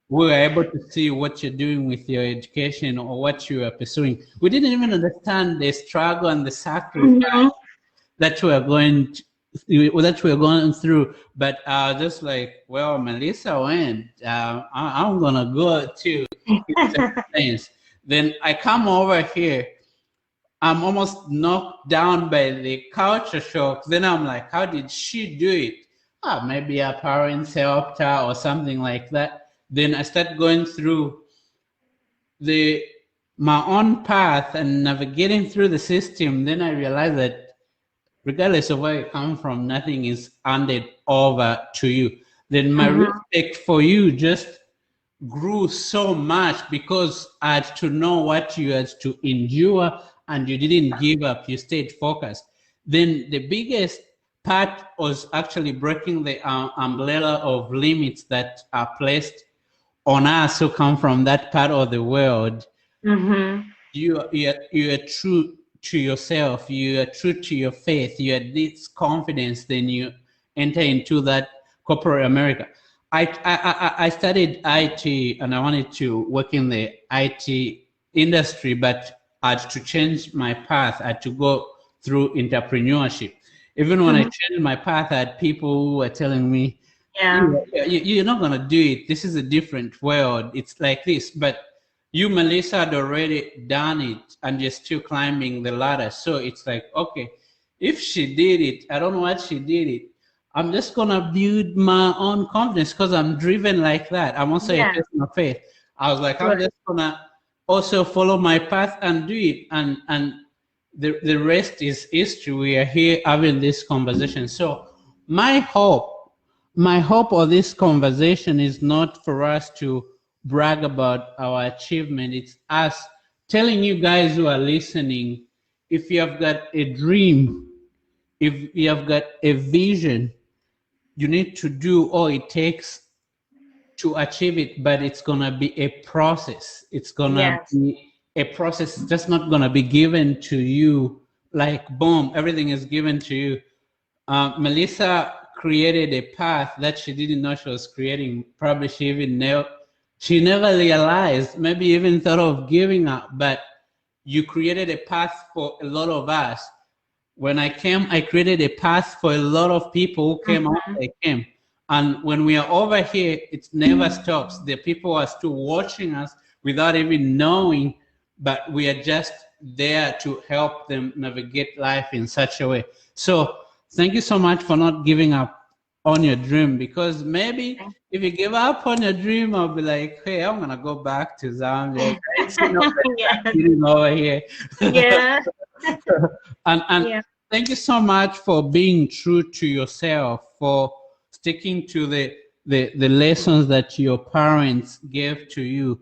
we were able to see what you're doing with your education or what you are pursuing. We didn't even understand the struggle and the sacrifice that we are going through, but just like, well, Melisa went, I'm gonna go too. Then I come over here, I'm almost knocked down by the culture shock. Then I'm like, how did she do it? maybe our parents helped her or something like that. Then I started going through the my own path and navigating through the system. Then I realized that regardless of where you come from, nothing is handed over to you. Then my respect for you just grew so much because I had to know what you had to endure and you didn't give up. You stayed focused. Then the biggest part was actually breaking the umbrella of limits that are placed on us who come from that part of the world. You are true to yourself. You are true to your faith. You had this confidence. Then you enter into that corporate America. I studied IT and I wanted to work in the IT industry, but I had to change my path. I had to go through entrepreneurship. Even when I changed my path, I had people who were telling me, you're not going to do it. This is a different world. It's like this. But you, Melisa, had already done it and you're still climbing the ladder. So it's like, okay, if she did it, I don't know what she did it. I'm just going to build my own confidence because I'm driven like that. I'm also a person of faith. I was like, I'm just going to also follow my path and do it. And the rest is history. We are here having this conversation. So my hope of this conversation is not for us to brag about our achievement. It's us telling you guys who are listening, if you have got a dream, if you have got a vision, you need to do all it takes to achieve it, but it's going to be a process. It's going to be a process. It's just not going to be given to you like, boom, everything is given to you. Melisa created a path that she didn't know she was creating. Probably she never realized, maybe even thought of giving up, but you created a path for a lot of us. When I came, I created a path for a lot of people who came after I came. And when we are over here, it never stops. The people are still watching us without even knowing, but we are just there to help them navigate life in such a way. So thank you so much for not giving up on your dream, because maybe if you give up on your dream, I'll be like, hey, I'm going to go back to Zambia. Over here. Yeah. And thank you so much for being true to yourself, for sticking to the lessons that your parents gave to you.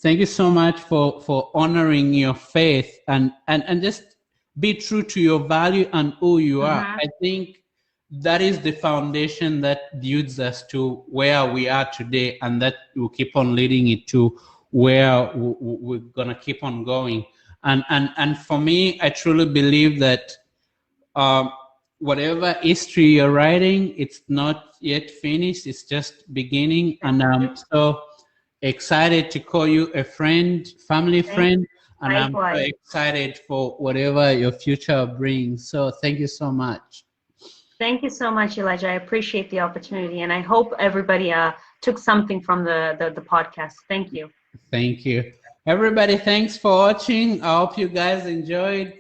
Thank you so much for honoring your faith and just be true to your value and who you are. I think that is the foundation that builds us to where we are today, and that will keep on leading it to where we're going to keep on going. And for me, I truly believe that whatever history you're writing, it's not yet finished. It's just beginning. And I'm so excited to call you a friend, family friend. And Likewise. I'm so excited for whatever your future brings. So thank you so much. Thank you so much, Elijah. I appreciate the opportunity. And I hope everybody took something from the podcast. Thank you. Thank you. Everybody, thanks for watching. I hope you guys enjoyed.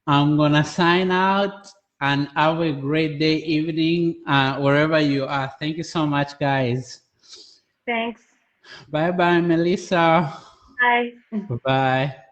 I'm going to sign out and have a great day, evening, wherever you are. Thank you so much, guys. Thanks. Bye-bye, Melisa. Bye. Bye-bye.